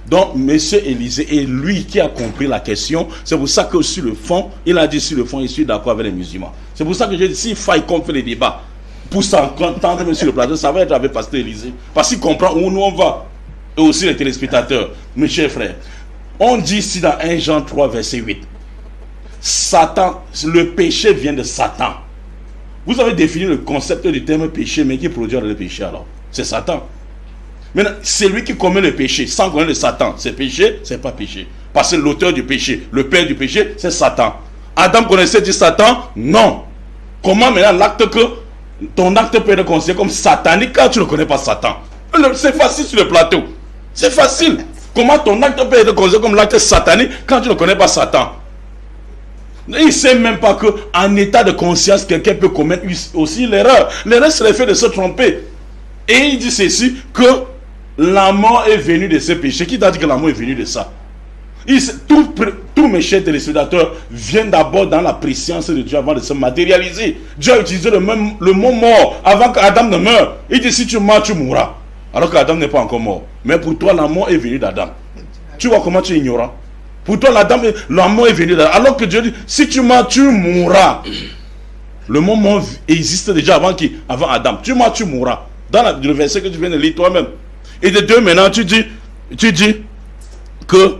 Donc, monsieur Élisée, et lui qui a compris la question, c'est pour ça que sur le fond, il a dit sur le fond, il suis d'accord avec les musulmans. C'est pour ça que j'ai dit, s'il faille qu'on fait les débats, pour s'entendre sur le plateau, ça va être avec pasteur Élisée. Parce qu'il comprend où nous on va. Et aussi les téléspectateurs, mes chers frères. On dit ici dans 1 Jean 3, verset 8, Satan, le péché vient de Satan. Vous avez défini le concept du terme péché, mais qui produit le péché alors? C'est Satan. Maintenant, c'est lui qui commet le péché, sans connaître le Satan. C'est péché, c'est pas péché. Parce que l'auteur du péché, le père du péché, c'est Satan. Adam connaissait du Satan? Non. Comment maintenant l'acte que ton acte peut être considéré comme satanique quand tu ne connais pas Satan? C'est facile sur le plateau. C'est facile. Comment ton acte peut être considéré comme l'acte satanique quand tu ne connais pas Satan? Il ne sait même pas qu'en état de conscience, quelqu'un peut commettre aussi l'erreur. L'erreur, c'est le fait de se tromper. Et il dit ceci, que la mort est venue de ce péché. Qui t'a dit que la mort est venue de ça? Tous mes chers téléspectateurs viennent d'abord dans la préscience de Dieu avant de se matérialiser. Dieu a utilisé le mot mort avant qu'Adam ne meure. Il dit si tu meurs, tu mourras. Alors qu'Adam n'est pas encore mort. Mais pour toi, la mort est venue d'Adam. Tu vois comment tu es ignorant? Pour toi, la mort est venue d'Adam. Alors que Dieu dit si tu meurs, tu mourras. Le mot mort existe déjà avant Adam. Tu meurs, tu mourras. Dans le verset que tu viens de lire toi-même. Et de deux, maintenant, tu dis que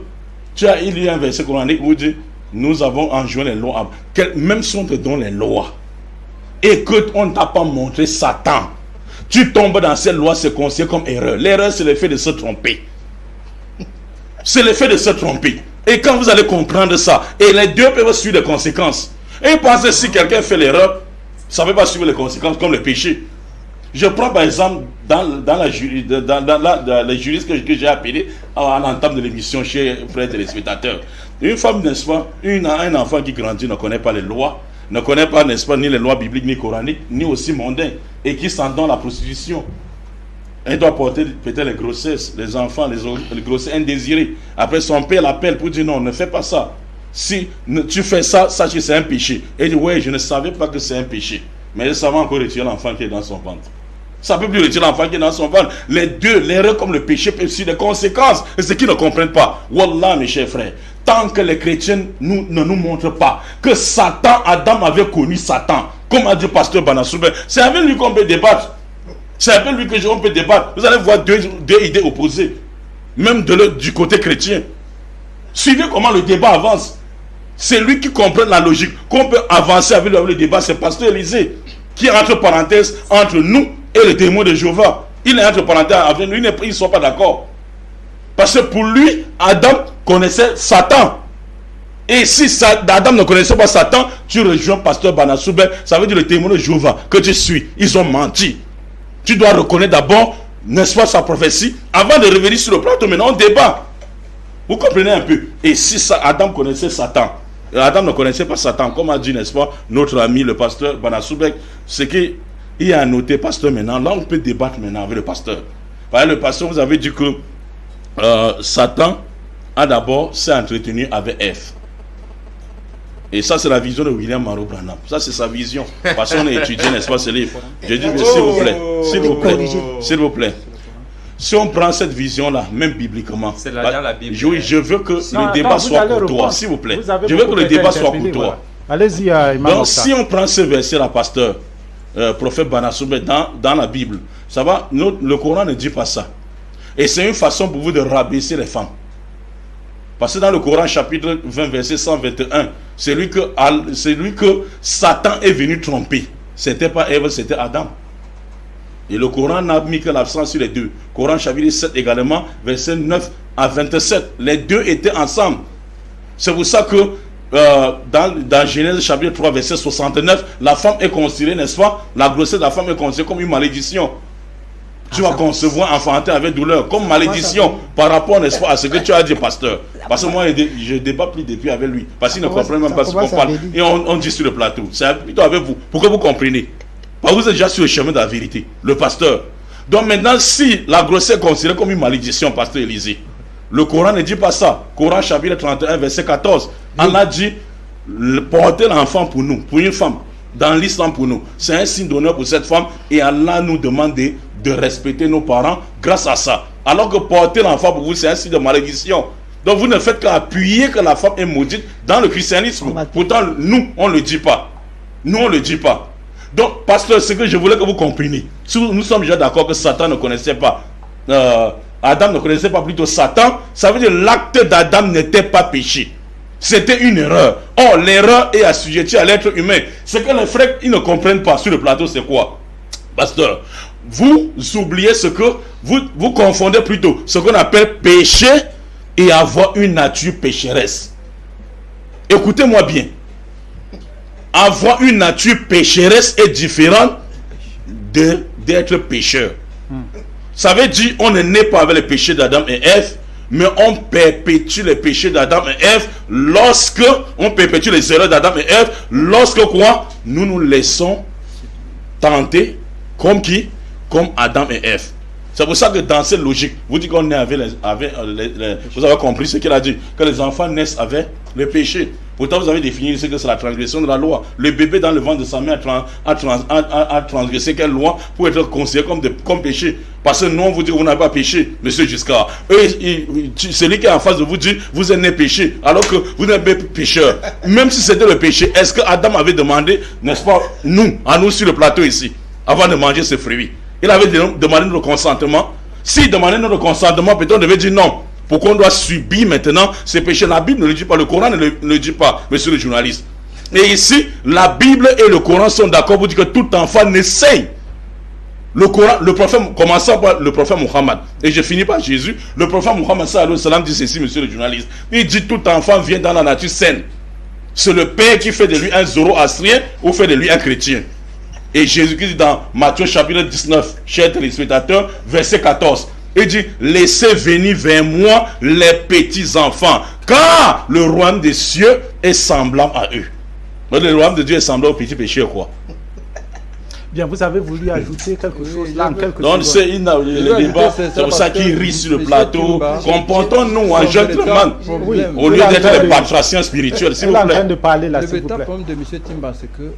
il y a un verset coranique où il dit nous avons enjoint les lois. Même si on te donne les lois et qu'on ne t'a pas montré Satan, tu tombes dans cette loi, c'est considéré comme erreur. L'erreur, c'est le fait de se tromper. C'est le fait de se tromper. Et quand vous allez comprendre ça, et les deux peuvent suivre les conséquences. Et pensez si quelqu'un fait l'erreur, ça ne peut pas suivre les conséquences comme le péché. Je prends par exemple dans les juristes que j'ai appelés à l'entame de l'émission chez frères téléspectateurs. Une femme, n'est-ce pas, un enfant qui grandit ne connaît pas les lois, ne connaît pas, n'est-ce pas, ni les lois bibliques, ni coraniques, ni aussi mondaines, et qui s'en donne la prostitution. Elle doit porter peut-être les grossesses, les enfants, les grossesses indésirées. Après, son père l'appelle pour dire non, ne fais pas ça. Si tu fais ça, sache que c'est un péché. Elle dit ouais, je ne savais pas que c'est un péché. Mais elle savait encore retirer l'enfant qui est dans son ventre. Ça peut plus retirer l'enfant qui est dans son ventre. Les deux, l'erreur comme le péché, peuvent suivre des conséquences. Et ceux qui ne comprennent pas, Wallah, mes chers frères, tant que les chrétiens ne nous montrent pas que Satan, Adam avait connu Satan, comme a dit le pasteur Banasoube, c'est avec lui qu'on peut débattre. C'est avec lui qu'on peut débattre. Vous allez voir deux idées opposées, même du côté chrétien. Suivez comment le débat avance. C'est lui qui comprend la logique, qu'on peut avancer avec le débat. C'est pasteur Élisée qui est entre parenthèses entre nous et le témoin de Jéhovah. Il est entre parenthèses avec nous, ils ne sont pas d'accord. Parce que pour lui, Adam connaissait Satan. Et si Adam ne connaissait pas Satan, tu rejoins pasteur Banasoube, ça veut dire le témoin de Jéhovah que tu suis. Ils ont menti. Tu dois reconnaître d'abord, n'est-ce pas, sa prophétie, avant de revenir sur le plateau. Maintenant, on débat. Vous comprenez un peu? Et si Adam connaissait Satan, Adam ne connaissait pas Satan, comme a dit, n'est-ce pas, notre ami, le pasteur Banasoube, c'est qu'il a noté, pasteur, maintenant, là, on peut débattre maintenant avec le pasteur. Par exemple, le pasteur, vous avez dit que Satan a d'abord s'est entretenu avec Ève. Et ça, c'est la vision de William Marot Branham. Ça, c'est sa vision. Parce qu'on est étudié, n'est-ce pas, ce livre. Je dis, s'il vous plaît. Si on prend cette vision-là, même bibliquement, c'est là dans la Bible. Je veux que le débat soit courtois, s'il vous plaît. Je veux que le débat soit courtois. Allez-y, donc, si on prend ce verset-là, pasteur, prophète Banasoube, dans la Bible, ça va, le Coran ne dit pas ça. Et c'est une façon pour vous de rabaisser les femmes. Parce que dans le Coran, chapitre 20, verset 121, c'est lui que Satan est venu tromper. C'était pas Ève, c'était Adam. Et le Coran n'a mis que l'accent sur les deux. Coran chapitre 7 également, verset 9 à 27. Les deux étaient ensemble. C'est pour ça que dans Genèse chapitre 3, verset 69, la femme est considérée, n'est-ce pas? La grossesse de la femme est considérée comme une malédiction. Tu vas concevoir, enfanter avec douleur, comme malédiction par rapport, n'est-ce pas, à ce que tu as dit, pasteur. Parce que moi, je ne débat plus depuis avec lui. Parce qu'il ne comprend même pas ce qu'on parle. Et on dit sur le plateau. C'est plutôt avec vous. Pour que vous compreniez. Parce que vous êtes déjà sur le chemin de la vérité. Le pasteur. Donc maintenant, si la grossesse est considérée comme une malédiction, pasteur Élisée, le Coran ne dit pas ça. Coran chapitre 31, verset 14. Allah dit, porter l'enfant pour nous, pour une femme, dans l'islam pour nous. C'est un signe d'honneur pour cette femme. Et Allah nous demande de respecter nos parents grâce à ça. Alors que porter l'enfant pour vous, c'est un signe de malédiction. Donc vous ne faites qu'appuyer que la femme est maudite dans le christianisme. Pourtant, nous, on ne le dit pas. Nous, on ne le dit pas. Donc, pasteur, ce que je voulais que vous compreniez. Nous sommes déjà d'accord que Satan ne connaissait pas. Adam ne connaissait pas plutôt Satan. Ça veut dire que l'acte d'Adam n'était pas péché. C'était une erreur. Or, l'erreur est assujettie à l'être humain. Ce que les frères, ils ne comprennent pas sur le plateau, c'est quoi? Pasteur, vous oubliez ce que vous confondez plutôt ce qu'on appelle péché et avoir une nature pécheresse. Écoutez-moi bien. Avoir une nature pécheresse est différente d'être pécheur. Ça veut dire on ne naît pas avec les péchés d'Adam et Ève, mais on perpétue les péchés d'Adam et Ève lorsque on perpétue les erreurs d'Adam et Ève lorsque quoi? Nous nous laissons tenter comme qui? Comme Adam et Ève. C'est pour ça que dans cette logique, vous dites qu'on est avec vous avez compris ce qu'il a dit, que les enfants naissent avec le péché. Pourtant, vous avez défini ce que c'est la transgression de la loi. Le bébé dans le ventre de sa mère a transgressé quelle loi pour être considéré comme péché? Parce que nous, on vous dit que vous n'avez pas péché, monsieur Giscard. Celui qui est en face de vous dit, vous êtes né péché, alors que vous n'êtes pas pécheur. Même si c'était le péché, est-ce que Adam avait demandé, n'est-ce pas, à nous sur le plateau ici, avant de manger ce fruit? Il avait demandé notre consentement. S'il demandait notre consentement, peut-être on devait dire non. Pourquoi on doit subir maintenant ces péchés? La Bible ne le dit pas, le Coran ne le dit pas, monsieur le journaliste. Et ici, la Bible et le Coran sont d'accord pour dire que tout enfant n'essaye. Le Coran, le prophète, commençant par le prophète Muhammad, et je finis par Jésus, le prophète Muhammad sallallahu alayhi wa sallam dit ceci, monsieur le journaliste. Il dit tout enfant vient dans la nature saine. C'est le Père qui fait de lui un zoroastrien ou fait de lui un chrétien. Et Jésus-Christ dit dans Matthieu chapitre 19, chers téléspectateurs, verset 14, il dit, laissez venir vers moi les petits enfants, car le royaume des cieux est semblable à eux. Donc, le royaume de Dieu est semblable aux petits pécheurs, quoi. Bien, vous avez voulu ajouter quelque chose là, donc c'est pour ça qu'il rit sur le plateau. Comportons-nous en gentleman au lieu d'être des patriciens spirituels, s'il vous plaît. En train de parler là, s'il vous plaît. Le problème de M. Timba, c'est que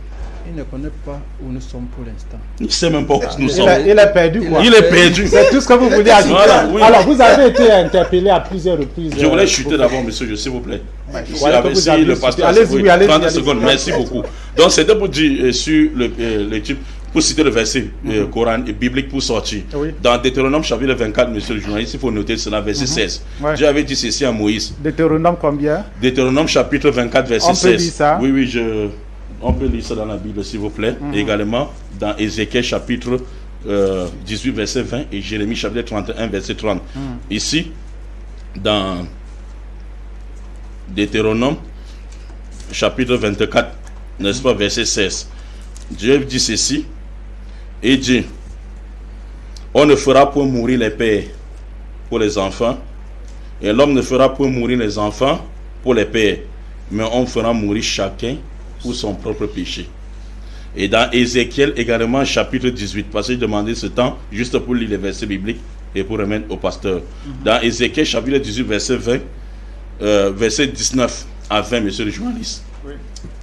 il ne connaît pas où nous sommes pour l'instant. Il ne sait même pas où nous sommes. Il est perdu, quoi. Il est perdu. C'est tout ce que vous voulez ajouter. Voilà, oui. Alors, vous avez été interpellé à plusieurs reprises. Je voulais chuter d'abord, monsieur, s'il vous plaît. Allez-y, le pasteur. allez-y. 30 secondes, merci beaucoup. Donc, c'était pour dire sur le type, pour citer le verset Coran et biblique pour sortir. Dans Deutéronome chapitre 24, monsieur le journaliste, il faut noter cela, verset 16. Dieu avait dit ceci à Moïse. Deutéronome combien? Deutéronome chapitre 24, verset 16. On peut lire ça? Oui, on peut lire ça dans la Bible, s'il vous plaît. Également, dans Ézéchiel chapitre 18, verset 20 et Jérémie chapitre 31, verset 30. Ici, dans Deutéronome chapitre 24, n'est-ce pas, verset 16. Dieu dit ceci, et dit, on ne fera point mourir les pères pour les enfants, et l'homme ne fera point mourir les enfants pour les pères, mais on fera mourir chacun pour son propre péché. Et dans Ézéchiel également chapitre 18, parce que j'ai demandé ce temps juste pour lire les versets bibliques et pour remettre au pasteur. Dans Ézéchiel chapitre 18, verset 20, verset 19 à 20, monsieur le journaliste.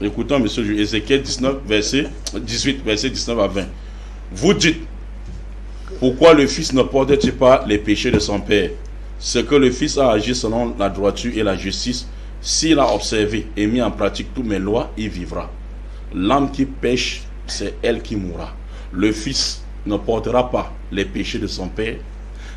Écoutons, monsieur Ézéchiel 18, verset 19 à 20. Vous dites, pourquoi le Fils ne porte-t-il pas les péchés de son Père? Ce que le Fils a agi selon la droiture et la justice, s'il a observé et mis en pratique toutes mes lois, il vivra. L'âme qui pêche, c'est elle qui mourra. Le Fils ne portera pas les péchés de son Père,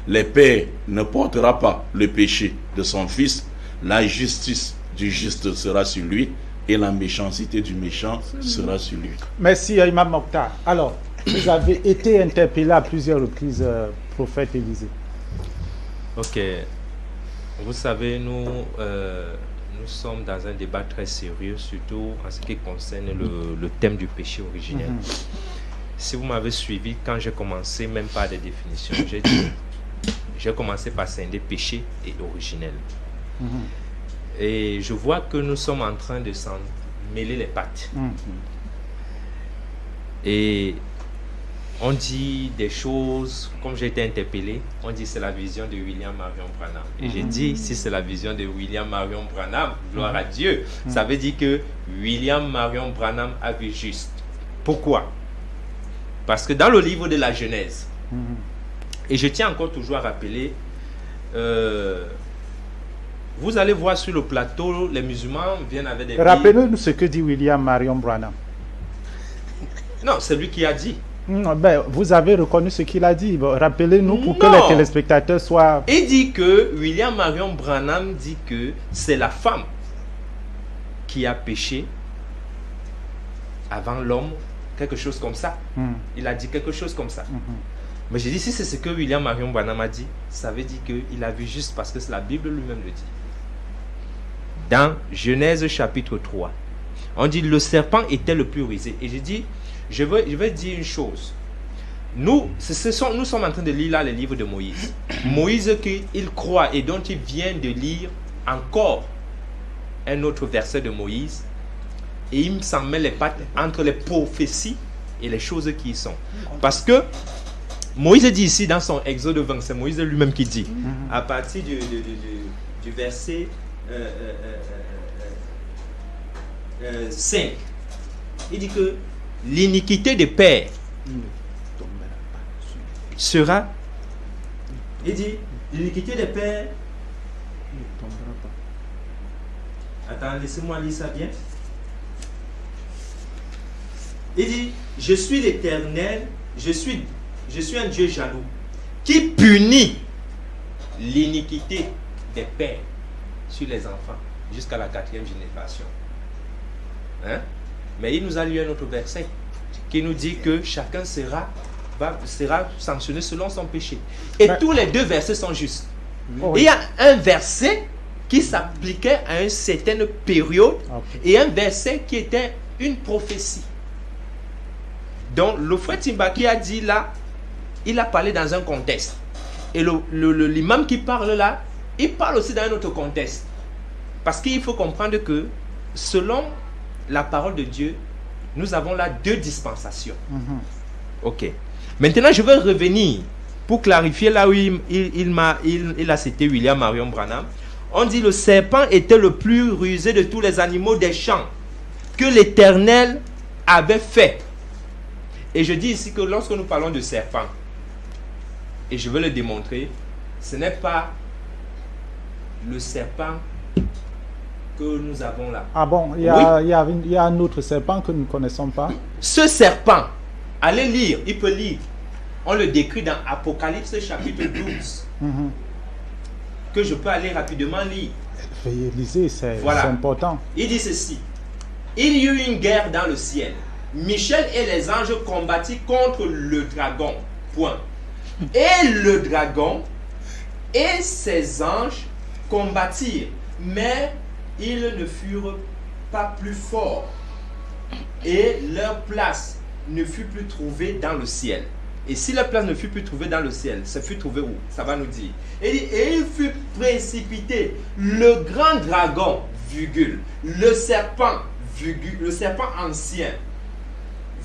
le père ne portera pas le péché de son fils, la justice du juste sera sur lui et la méchanceté du méchant sera sur lui. Merci Imam Mokhtar. Alors, vous avez été interpellé à plusieurs reprises, prophète Élisée. Ok. Vous savez, nous sommes dans un débat très sérieux, surtout en ce qui concerne le thème du péché originel. Si vous m'avez suivi, quand j'ai commencé, même pas des définitions, j'ai commencé par scinder péché et originel. Et je vois que nous sommes en train de s'en mêler les pattes. Et on dit des choses, comme j'ai été interpellé, on dit c'est la vision de William Marion Branham. Et j'ai dit, si c'est la vision de William Marion Branham, gloire à Dieu, ça veut dire que William Marion Branham a vu juste. Pourquoi? Parce que dans le livre de la Genèse, et je tiens encore toujours à rappeler, vous allez voir sur le plateau, les musulmans viennent avec des... Rappelez-nous ce que dit William Marion Branham. Non, c'est lui qui a dit. Ben, vous avez reconnu ce qu'il a dit. Bon, rappelez-nous pour que les téléspectateurs soient... Il dit que William Marion Branham dit que c'est la femme qui a péché avant l'homme, quelque chose comme ça. Il a dit quelque chose comme ça. Mais j'ai dit, si c'est ce que William Marion Branham a dit, ça veut dire qu'il a vu juste parce que c'est la Bible lui-même le dit. Dans Genèse chapitre 3, on dit le serpent était le plus rusé. Et j'ai dit, je vais dire une chose. Nous sommes en train de lire là les livres de Moïse. Moïse qu'il croit et dont il vient de lire encore un autre verset de Moïse. Et il s'en met les pattes entre les prophéties et les choses qui y sont. Parce que Moïse dit ici dans son Exode 20, c'est Moïse lui-même qui dit, à partir du verset 5, il dit que l'iniquité des pères sera, il dit, l'iniquité des pères, attends, laissez-moi lire ça bien. Il dit, je suis l'Éternel, je suis un Dieu jaloux qui punit l'iniquité des pères sur les enfants jusqu'à la 4e génération. Mais il nous a lu un autre verset qui nous dit que chacun sera sanctionné selon son péché. Et tous les deux versets sont justes. Il y a un verset qui s'appliquait à une certaine période et un verset qui était une prophétie. Donc le frère Timbaki a dit là, il a parlé dans un contexte. Et l'imam qui parle là, il parle aussi dans un autre contexte. Parce qu'il faut comprendre que selon la parole de Dieu, nous avons là deux dispensations. Ok. Maintenant, je vais revenir pour clarifier là où il a cité William Marion Branham. On dit le serpent était le plus rusé de tous les animaux des champs que l'Éternel avait fait. Et je dis ici que lorsque nous parlons de serpent, et je veux le démontrer, ce n'est pas le serpent que nous avons là. Ah bon, il y a un autre serpent que nous ne connaissons pas. Ce serpent, allez lire, il peut lire. On le décrit dans Apocalypse chapitre 12. Que je peux aller rapidement lire. Veuillez lire, c'est important. Il dit ceci. Il y eut une guerre dans le ciel. Michel et les anges combattirent contre le dragon. Point. Et le dragon et ses anges combattirent, mais ils ne furent pas plus forts. Et leur place ne fut plus trouvée dans le ciel. Et si leur place ne fut plus trouvée dans le ciel, ça fut trouvé où? Ça va nous dire. Et il fut précipité, le grand dragon, virgule, le serpent, virgule, le serpent ancien,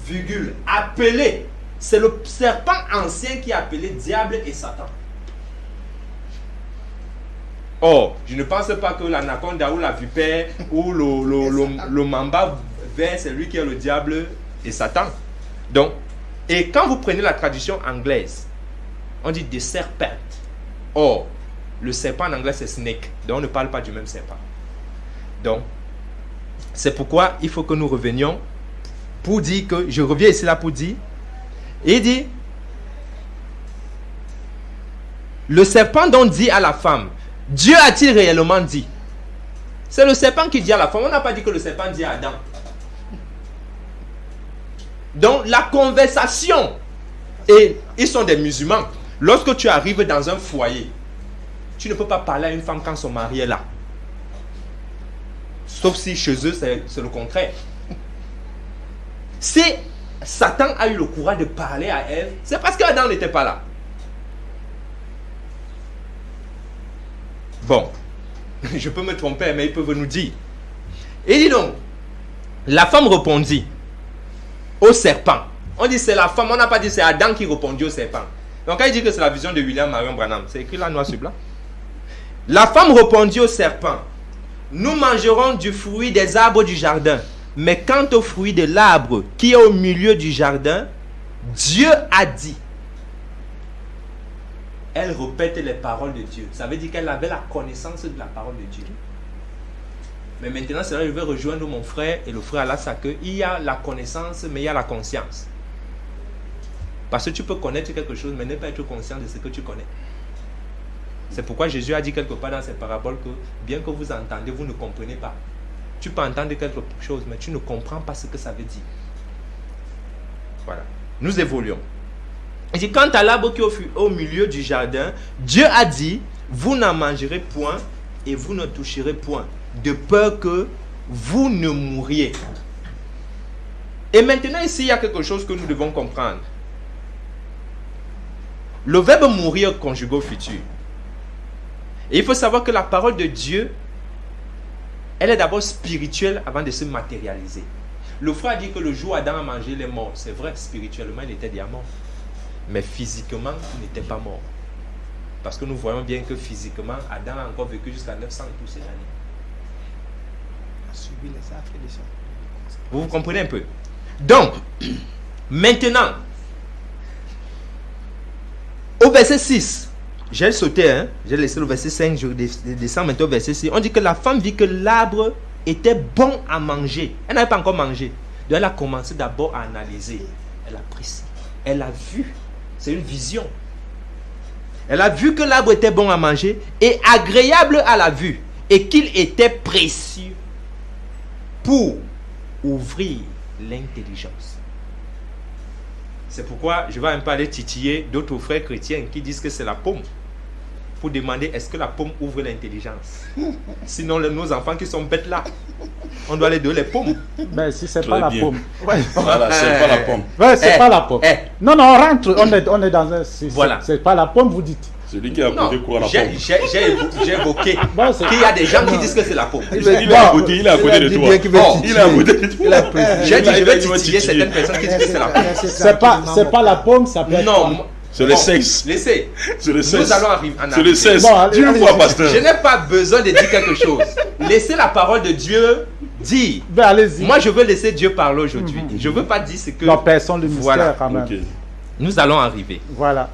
virgule, appelé. C'est le serpent ancien qui est appelé diable et Satan. Oh, je ne pense pas que l'anaconda ou la vipère ou le mamba vert, c'est lui qui est le diable et Satan. Donc, et quand vous prenez la traduction anglaise, on dit the serpent. Or, le serpent en anglais c'est snake. Donc, on ne parle pas du même serpent. Donc, c'est pourquoi il faut que nous revenions pour dire que, je reviens ici là pour dire, il dit, Le serpent donc dit à la femme, Dieu a-t-il réellement dit? C'est le serpent qui dit à la femme. On n'a pas dit que le serpent dit à Adam. Donc la conversation, et ils sont des musulmans. Lorsque tu arrives dans un foyer, tu ne peux pas parler à une femme quand son mari est là. Sauf si chez eux, c'est le contraire. Si Satan a eu le courage de parler à Ève, c'est parce qu'Adam n'était pas là. Bon, je peux me tromper, mais ils peuvent nous dire. Et dis donc, la femme répondit au serpent. On dit c'est la femme, on n'a pas dit c'est Adam qui répondit au serpent. Donc quand il dit que c'est la vision de William Marion Branham, c'est écrit là noir sur blanc. La femme répondit au serpent, nous mangerons du fruit des arbres du jardin, mais quant au fruit de l'arbre qui est au milieu du jardin, Dieu a dit. Elle répète les paroles de Dieu. Ça veut dire qu'elle avait la connaissance de la parole de Dieu. Mais maintenant, c'est là que je vais rejoindre mon frère et le frère Alassane, qu'il y a la connaissance, mais il y a la conscience. Parce que tu peux connaître quelque chose, mais ne pas être conscient de ce que tu connais. C'est pourquoi Jésus a dit quelque part dans ses paraboles que bien que vous entendez, vous ne comprenez pas. Tu peux entendre quelque chose, mais tu ne comprends pas ce que ça veut dire. Voilà. Nous évoluons. Il dit, quant à l'arbre qui est au milieu du jardin, Dieu a dit, vous n'en mangerez point et vous ne toucherez point, de peur que vous ne mouriez. Et maintenant, ici, il y a quelque chose que nous devons comprendre. Le verbe mourir conjugué au futur. Et il faut savoir que la parole de Dieu, elle est d'abord spirituelle avant de se matérialiser. Le frère dit que le jour où Adam a mangé, il est mort. C'est vrai, spirituellement, il était déjà mort. Mais physiquement, il n'était pas mort. Parce que nous voyons bien que physiquement, Adam a encore vécu jusqu'à 900 et plus d'années. Vous comprenez un peu? Donc, maintenant, au verset 6, j'ai sauté, hein? J'ai laissé le verset 5, je descends maintenant au verset 6. On dit que la femme vit que l'arbre était bon à manger. Elle n'avait pas encore mangé. Donc elle a commencé d'abord à analyser. Elle a apprécié. Elle a vu. C'est une vision. Elle a vu que l'arbre était bon à manger et agréable à la vue et qu'il était précieux pour ouvrir l'intelligence. C'est pourquoi je vais un peu aller titiller d'autres frères chrétiens qui disent que c'est la pomme. Pour demander est-ce que la pomme ouvre l'intelligence. Sinon, nos enfants qui sont bêtes là, on doit les donner les pommes. Ben, si c'est pas la pomme. Ouais. Voilà, c'est pas la pomme. Ouais, c'est pas la pomme. Non, on rentre, on est dans un... Voilà. C'est pas la pomme, vous dites. Celui qui a posé quoi la pomme. J'ai évoqué qu'il y a des gens qui disent que c'est la pomme. Il est à côté de toi. Il est à côté de toi. J'ai dit, je vais titiller certaines personnes qui disent que c'est la pomme. C'est pas la pomme, ça peut être... Non. C'est le sexe. Laissez. Nous allons arriver. C'est le sexe. Dis une fois, pasteur. Je n'ai pas besoin de dire quelque chose. Laissez la parole de Dieu dire. Ben, allez-y. Moi, je veux laisser Dieu parler aujourd'hui. Je ne veux pas dire ce que... Non, personne le mystère voilà. Quand même. Okay. Nous allons arriver. Voilà.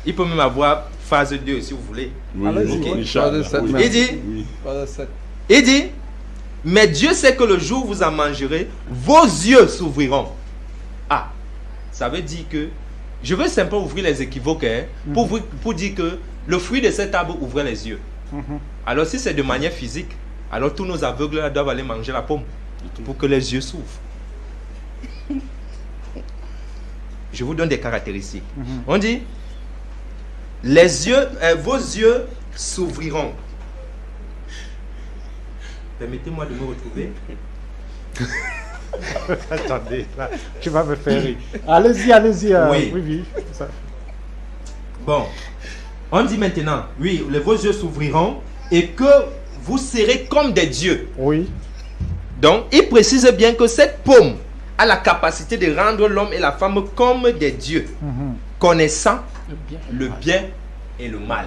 Il peut même avoir phase 2 si vous voulez. Oui, allez-y. Phase 7. Il dit, il dit, mais Dieu sait que le jour où vous en mangerez, vos yeux s'ouvriront. Ah, ça veut dire que je veux simplement ouvrir les équivoques pour dire que le fruit de cet arbre ouvrait les yeux. Alors si c'est de manière physique, alors tous nos aveugles là doivent aller manger la pomme pour que les yeux s'ouvrent. Je vous donne des caractéristiques. On dit, les yeux, vos yeux s'ouvriront. Permettez-moi de me retrouver. Attendez, là, tu vas me faire rire. Allez-y. Oui. Ça. Bon, on dit maintenant, oui, vos yeux s'ouvriront et que vous serez comme des dieux. Oui. Donc, il précise bien que cette pomme a la capacité de rendre l'homme et la femme comme des dieux, connaissant le bien et le mal.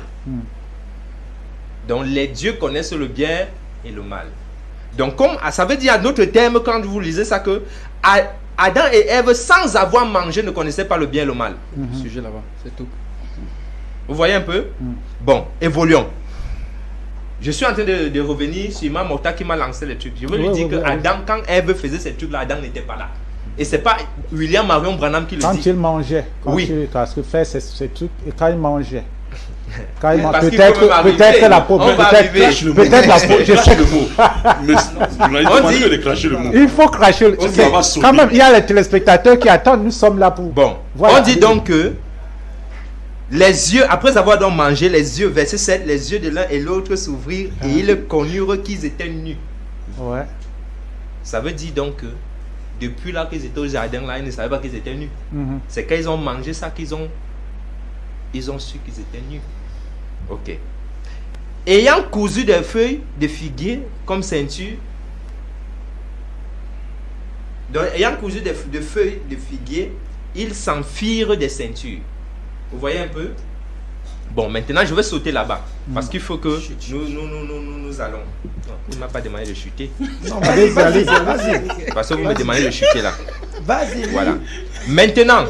Donc, les dieux connaissent le bien et le mal. Donc, comme ça veut dire à d'autres termes, quand vous lisez ça, que Adam et Ève, sans avoir mangé, ne connaissaient pas le bien et le mal. Sujet là-bas, c'est tout. Vous voyez un peu? Bon, évoluons. Je suis en train de revenir sur Imam Morta qui m'a lancé les trucs. Je veux lui dire que Adam, quand Ève faisait ces trucs-là, Adam n'était pas là. Et c'est pas William Marion Branham qui le dit. Quand il mangeait, oui. Parce que fait ces trucs, et quand il mangeait. Peut-être la peau. Peut-être la peau. Je sais le mot. On dit de cracher le mot. Il faut cracher le mot. Quand même, il y a les téléspectateurs qui attendent. Nous sommes là pour. Bon. Voilà. On dit donc que les yeux, après avoir donc mangé, les yeux, verset 7, les yeux de l'un et l'autre s'ouvrirent et ils connurent qu'ils étaient nus. Ouais. Ça veut dire donc que depuis là qu'ils étaient au jardin, là, ils ne savaient pas qu'ils étaient nus. C'est quand ils ont mangé ça qu'ils ont su qu'ils étaient nus. Ok. Ayant cousu des feuilles de figuier comme ceinture, donc ayant cousu des feuilles de figuier, ils s'enfirent des ceintures. Vous voyez un peu? Bon, maintenant je vais sauter là-bas. Parce qu'il faut que nous allons. Non, il ne m'a pas demandé de chuter. Non, vas-y. Parce que vous me demandez de chuter là. Vas-y. Voilà. Maintenant,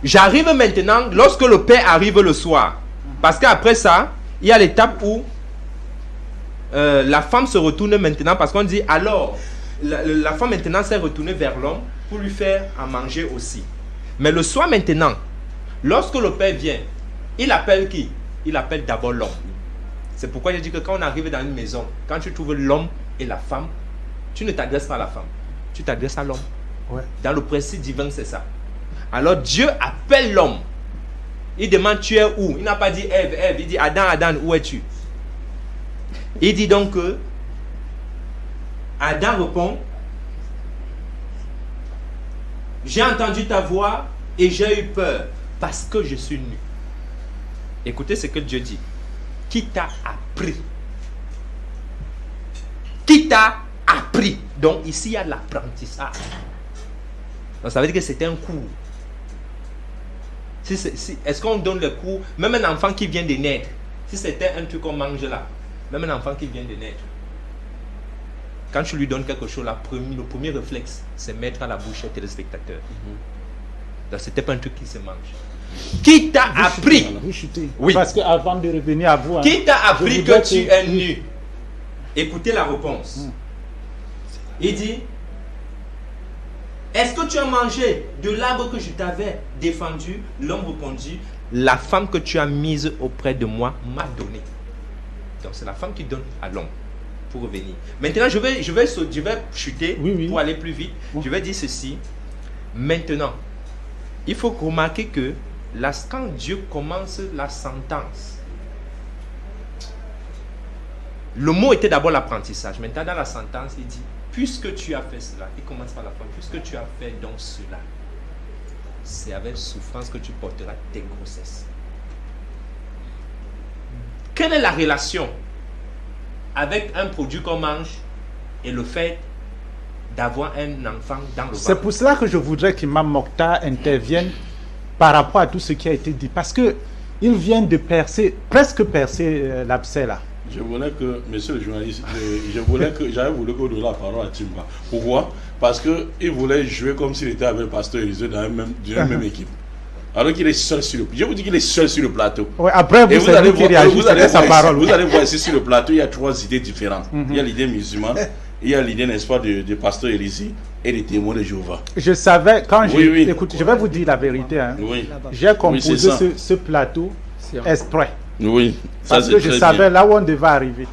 j'arrive maintenant lorsque le père arrive le soir. Parce qu'après ça, il y a l'étape où la femme se retourne maintenant. Parce qu'on dit alors, la femme maintenant s'est retournée vers l'homme pour lui faire à manger aussi. Mais le soir maintenant, lorsque le père vient, il appelle qui? Il appelle d'abord l'homme. C'est pourquoi je dis que quand on arrive dans une maison, quand tu trouves l'homme et la femme, tu ne t'adresses pas à la femme, tu t'adresses à l'homme. Ouais. Dans le principe divin, c'est ça. Alors Dieu appelle l'homme. Il demande tu es où? Il n'a pas dit Ève, il dit Adam, où es-tu? Il dit donc que Adam répond, j'ai entendu ta voix et j'ai eu peur parce que je suis nu. Écoutez ce que Dieu dit. Qui t'a appris? Qui t'a appris? Donc ici il y a l'apprentissage. Donc ça veut dire que c'était un cours. Est-ce qu'on donne le cours? Même un enfant qui vient de naître, si c'était un truc qu'on mange là, même un enfant qui vient de naître, quand tu lui donnes quelque chose, le premier réflexe, c'est mettre à la bouche le téléspectateur. Donc c'était pas un truc qui se mange. Qui t'a appris? Oui. Parce qu'avant de revenir à vous, qui t'a appris que tu es nu? Écoutez la réponse. Il dit, est-ce que tu as mangé de l'arbre que je t'avais défendu? L'homme répondit, la femme que tu as mise auprès de moi m'a donné. Donc c'est la femme qui donne à l'homme pour revenir. Maintenant je vais chuter pour aller plus vite. Je vais dire ceci. Maintenant, il faut remarquer que quand Dieu commence la sentence, le mot était d'abord l'apprentissage. Maintenant dans la sentence, il dit, puisque tu as fait cela, il commence par la femme, puisque tu as fait donc cela, c'est avec souffrance que tu porteras tes grossesses. Quelle est la relation avec un produit qu'on mange et le fait d'avoir un enfant dans le ventre? C'est pour cela que je voudrais qu'Imam Mokhtar intervienne par rapport à tout ce qui a été dit. Parce qu'il vient de presque percer l'abcès là. Je voulais que, monsieur le journaliste, j'avais voulu qu'on donne la parole à Timba. Pourquoi? Parce qu'il voulait jouer comme s'il était avec le pasteur Élisée dans la même équipe. Alors qu'il est seul sur le plateau. Je vous dis qu'il est seul sur le plateau. Ouais, après, vous allez voir ici sur le plateau, il y a trois idées différentes. Il y a l'idée musulmane, il y a l'idée, n'est-ce pas, de pasteur Élisée et des témoins de Jéhovah. Je savais, quand écoute, je vais vous dire la vérité. Hein. J'ai composé ce plateau exprès. Oui. Parce que je savais là où on devait arriver.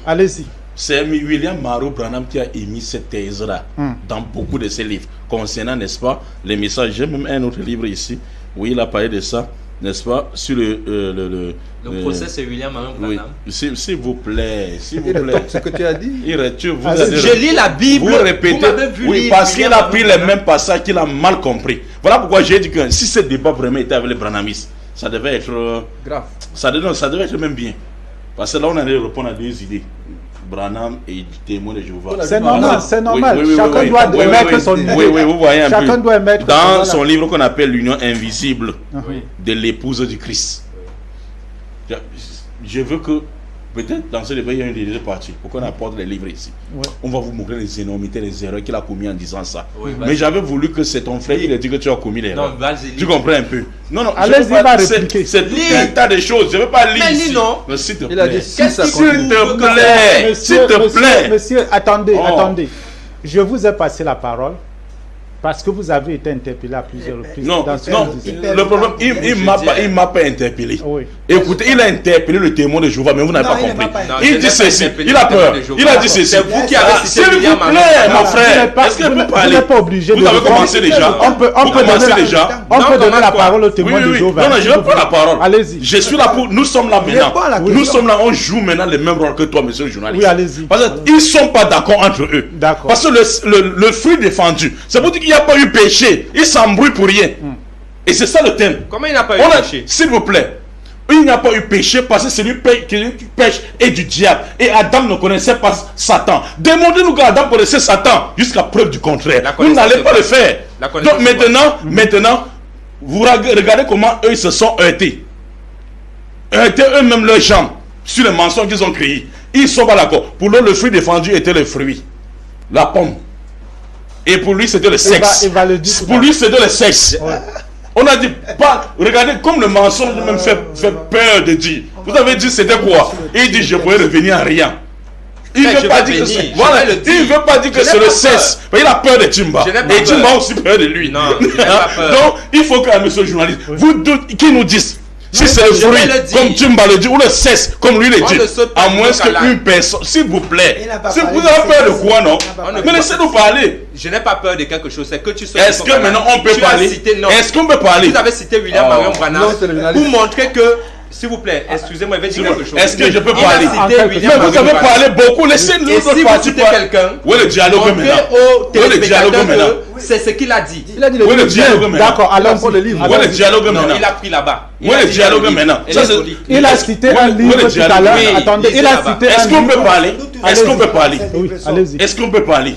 Allez-y. C'est William Marrow Branham qui a émis cette thèse-là dans beaucoup de ses livres concernant, n'est-ce pas, les messages. J'ai même un autre livre ici où il a parlé de ça, n'est-ce pas, sur le procès, c'est William Marrow Branham. S'il vous plaît, s'il vous plaît. Ce que tu as dit. Je lis la Bible. Vous répétez. Oui, parce qu'il a pris les mêmes passages qu'il a mal compris. Voilà pourquoi j'ai dit que si ce débat vraiment était avec les Branhamistes, ça devait être grave. Ça devait être même bien. Parce que là, on allait répondre à deux idées. Branham et témoin de Jéhovah. C'est normal, c'est normal. Chacun doit émettre son idée. Oui, vous voyez un Chacun peu. doit émettre dans son livre qu'on appelle l'union invisible de l'épouse du Christ. Je veux que, peut-être dans ce débat, il y a une des deux parties. Pour qu'on apporte les livres ici. On va vous montrer les énormités, les erreurs qu'il a commises en disant ça. Mais j'avais voulu que c'est ton frère qui ait dit que tu as commis l'erreur. Tu comprends un peu? Non, allez-y, va répliquer. C'est tout un tas de choses. Je ne veux pas lire ici. Mais s'il te plaît. Il a dit s'il te plaît. Monsieur, attendez. Je vous ai passé la parole Parce que vous avez été interpellé à plusieurs reprises. Non, le problème, il m'a pas interpellé. Oui. Écoutez, il a interpellé le témoin de Jéhovah, mais vous n'avez pas compris. Il dit ceci, il a peur. Il a dit ceci. C'est vous qui avez cité s'il vous plaît, mon frère, est-ce qu'il peut parler? Vous n'êtes pas obligé de... Vous avez commencé déjà. On peut donner la parole au témoin de Jéhovah. Non, je vais prendre la parole. Allez-y. Je suis là pour... Nous sommes là maintenant. Nous sommes là, on joue maintenant le même rôle que toi, monsieur le journaliste. Oui, allez-y. Parce qu'ils ne sont pas d'accord entre eux. D'accord. Parce que le fruit défendu, c'est pour dire qu'il n'y a pas eu péché. Ils s'embrouillent pour rien. Et c'est ça le thème. Comment il n'a pas eu péché? S'il vous plaît. Il n'y a pas eu péché parce que c'est lui qui pêche et du diable. Et Adam ne connaissait pas Satan. Demandez-nous qu'Adam connaissait Satan jusqu'à preuve du contraire. Vous n'allez pas le faire. Donc maintenant, vous regardez comment eux ils se sont heurtés. Heurtés eux-mêmes leurs jambes sur les mensonges qu'ils ont créés. Ils ne sont pas d'accord. Pour eux, le fruit défendu était le fruit. La pomme. Et pour lui, c'était le sexe. Pour lui, c'était le sexe. Ouais. On a dit, pas, regardez, comme le mensonge même fait peur de dire. Vous avez dit, c'était quoi? Il dit, je pourrais revenir à rien. Il ne veut pas dire que c'est... Voilà, il ne veut pas dire que c'est le sexe. Il a peur de Timba. Et Timba a aussi peur de lui. Non, donc, il faut que, monsieur le journaliste, vous qui nous disent, si c'est le fruit, comme Timba le dit, ou le cesse, comme lui le dit, à moins qu'une personne, s'il vous plaît, si vous avez peur de quoi, non? Mais laissez-nous parler. Je n'ai pas peur de quelque chose, c'est que tu sois... Est-ce que maintenant on peut parler? Est-ce qu'on peut parler? Vous avez cité William Marion Branham pour montrer que... S'il vous plaît, excusez-moi, je vais dire quelque chose. Est-ce que je peux parler? Mais vous avez parlé beaucoup, laissez-nous parler. Quelqu'un, où est le dialogue maintenant? Où est le dialogue maintenant? C'est ce qu'il a dit. Il a dit le dialogue maintenant. D'accord, alors pour le livre. Où est le dialogue maintenant? Il a pris là-bas. Où est le dialogue maintenant? Il a cité un livre tout à l'heure. Attendez, il a cité un livre. Est-ce qu'on peut parler? Est-ce qu'on peut parler? Oui, allez-y. Est-ce qu'on peut parler?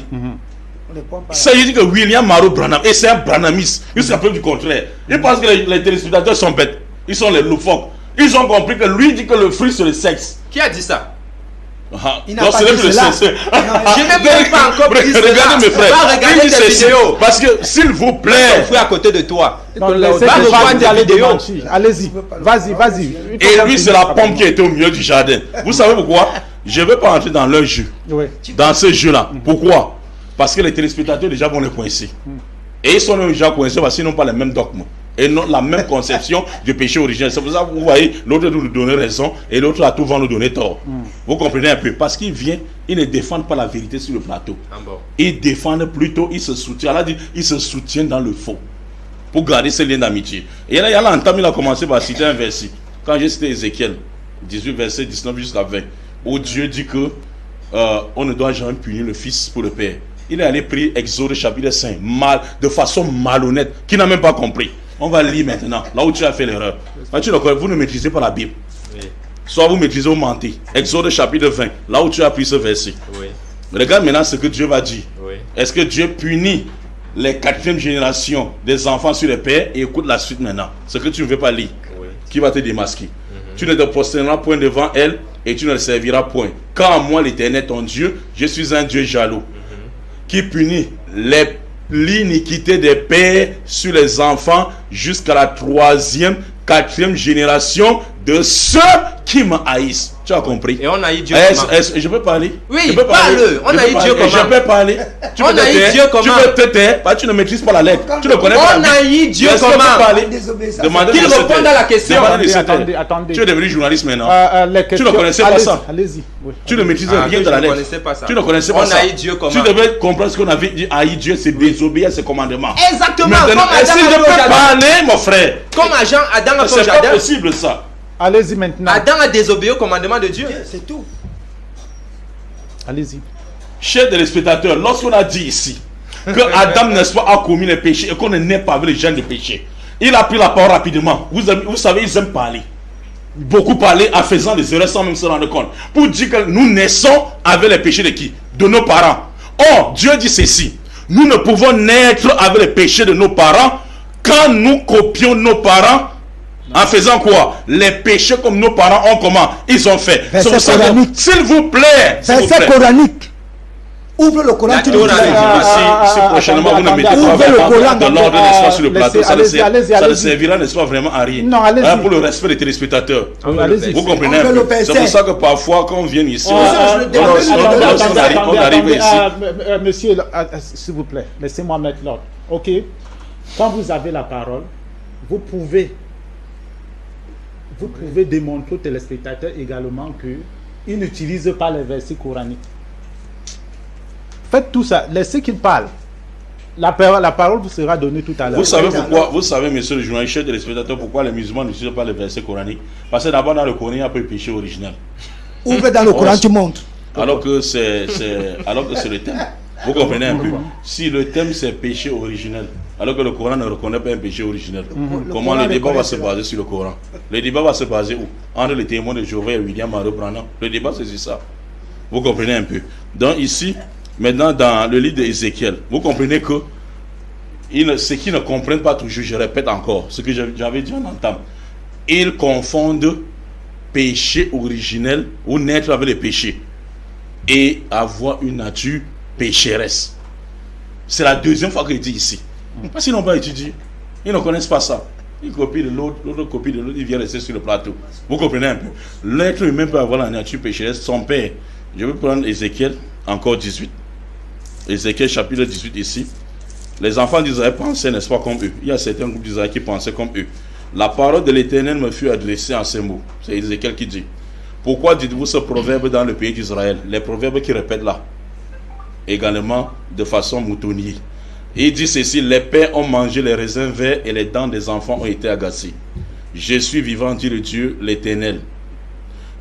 Ça veut dire que William Marion Branham, et c'est un branhamiste, jusqu'à preuve du contraire. Il pense que les téléspectateurs sont bêtes. Ils sont les loufoques. Ils ont compris que lui dit que le fruit c'est le sexe. Qui a dit ça? Il n'a pas dit cela. Je n'ai pas encore dit cela. Regardez mes frères. Regardez tes vidéos. Parce que s'il vous plaît. Ton frère à côté de toi. Va revoir tes vidéos. Allez-y. Vas-y. Et lui c'est la pomme qui était au milieu du jardin. Vous savez pourquoi? Je ne vais pas entrer dans leur jeu. Dans ce jeu-là. Pourquoi? Parce que les téléspectateurs déjà vont les coincer. Et ils sont déjà coincés parce qu'ils n'ont pas les mêmes dogmes. Et non la même conception du péché originel. C'est pour ça que vous voyez, l'autre nous donner raison et l'autre à tout va nous donner tort. Vous comprenez un peu? Parce qu'ils viennent, ils ne défendent pas la vérité sur le plateau. Ils défendent plutôt, ils se soutiennent. Elle a dit, ils se soutiennent dans le faux. Pour garder ces liens d'amitié. Et là, il a commencé par citer un verset. Quand j'ai cité Ézéchiel, 18 verset 19 jusqu'à 20, où Dieu dit que on ne doit jamais punir le fils pour le père. Il est allé prier Exode chapitre 5, de façon malhonnête, qui n'a même pas compris. On va lire maintenant, là où tu as fait l'erreur. Vous ne maîtrisez pas la Bible. Oui. Soit vous maîtrisez ou mentez. Exode chapitre 20, là où tu as pris ce verset. Oui. Regarde maintenant ce que Dieu va dire. Oui. Est-ce que Dieu punit les 4e générations des enfants sur les pères? Et écoute la suite maintenant. Ce que tu ne veux pas lire. Oui. Qui va te démasquer. Tu ne te prosterneras point devant elle et tu ne le serviras point. Car moi, l'Éternel, ton Dieu, je suis un Dieu jaloux. Qui punit l'iniquité des pères sur les enfants jusqu'à la 3e, 4e génération de ceux qui me haïssent. Tu as compris? Et on haït Dieu comment? Je peux parler? Oui, parle. On haït Dieu comment? Je peux parler? On haït Dieu comment? Tu peux te taire parce que tu ne maîtrises pas la lettre. Tu ne connais pas la Bible. On haït Dieu comment? Qu'il réponde à la question. Attendez. Tu es devenu journaliste maintenant. Tu ne connaissais pas ça. Allez-y. Tu ne maîtrises rien de la lettre. Tu ne connaissais pas ça. On haït Dieu comment? Tu devais comprendre ce qu'on avait dit. Haït Dieu, c'est désobéir à ses commandements. Exactement. Est-ce que je peux parler, mon frère? Comme Adam a fait au jardin. C'est pas possible ça. Allez-y maintenant. Adam a désobéi au commandement de Dieu. C'est tout. Allez-y. Chers téléspectateurs, lorsqu'on a dit ici que Adam, n'est-ce pas, a commis les péchés et qu'on ne naît pas avec les gènes de péché, il a pris la parole rapidement. Vous savez, ils aiment parler. Beaucoup parler en faisant des erreurs sans même se rendre compte. Pour dire que nous naissons avec les péchés de qui? De nos parents. Or, Dieu dit ceci. Nous ne pouvons naître avec les péchés de nos parents quand nous copions nos parents. En faisant quoi? Les péchés comme nos parents ont comment? Ils ont fait. S'il vous plaît. Verset coranique. Ouvre le Coran. Si prochainement vous ne mettez pas de l'ordre, n'est-ce pas, sur le plateau, ça ne servira, n'est-ce pas, vraiment à rien. Non, allez-y. Pour le respect des téléspectateurs. Vous comprenez? C'est pour ça que parfois, quand on vient ici, on arrive ici. Monsieur, s'il vous plaît, laissez-moi mettre l'ordre. Ok. Quand vous avez la parole, vous pouvez démontrer aux téléspectateurs également qu'ils n'utilisent pas les versets coraniques. Faites tout ça, laissez qu'ils parlent. La parole vous sera donnée tout à l'heure. Vous savez pourquoi, vous savez, monsieur le journaliste, chers téléspectateurs, pourquoi les musulmans n'utilisent pas les versets coraniques? Parce que d'abord, dans le Coran, il y a un peu de péché original. Ouvre dans le Coran, tu montres. Alors que c'est le thème. Vous comprenez un peu? Si le thème c'est péché originel, alors que le Coran ne reconnaît pas un péché originel, comment le débat va se baser sur le Coran? Le débat va se baser où? Entre les témoins de Jéhovah et William Marie Branham. Le débat c'est sur ça. Vous comprenez un peu? Donc ici, maintenant dans le livre d'Ézéchiel, vous comprenez que ce qu'ils ne comprennent pas toujours, je répète encore, ce que j'avais dit en entame, ils confondent péché originel ou naître avec le péché et avoir une nature pécheresse. C'est la deuxième fois qu'il dit ici. Parce qu'ils n'ont pas étudié. Ils ne connaissent pas ça. Ils copient de l'autre, l'autre copie de l'autre, ils viennent rester sur le plateau. Vous comprenez un peu? L'être humain peut avoir la nature pécheresse. Son père, je vais prendre Ézéchiel, encore 18. Ézéchiel chapitre 18 ici. Les enfants d'Israël pensaient, n'est-ce pas, comme eux. Il y a certains groupes d'Israël qui pensaient comme eux. La parole de l'Éternel me fut adressée en ces mots. C'est Ézéchiel qui dit. Pourquoi dites-vous ce proverbe dans le pays d'Israël? Les proverbes qui répètent là. Également de façon moutonnière. Il dit ceci: les pères ont mangé les raisins verts et les dents des enfants ont été agacées. Je suis vivant, dit le Dieu l'Éternel.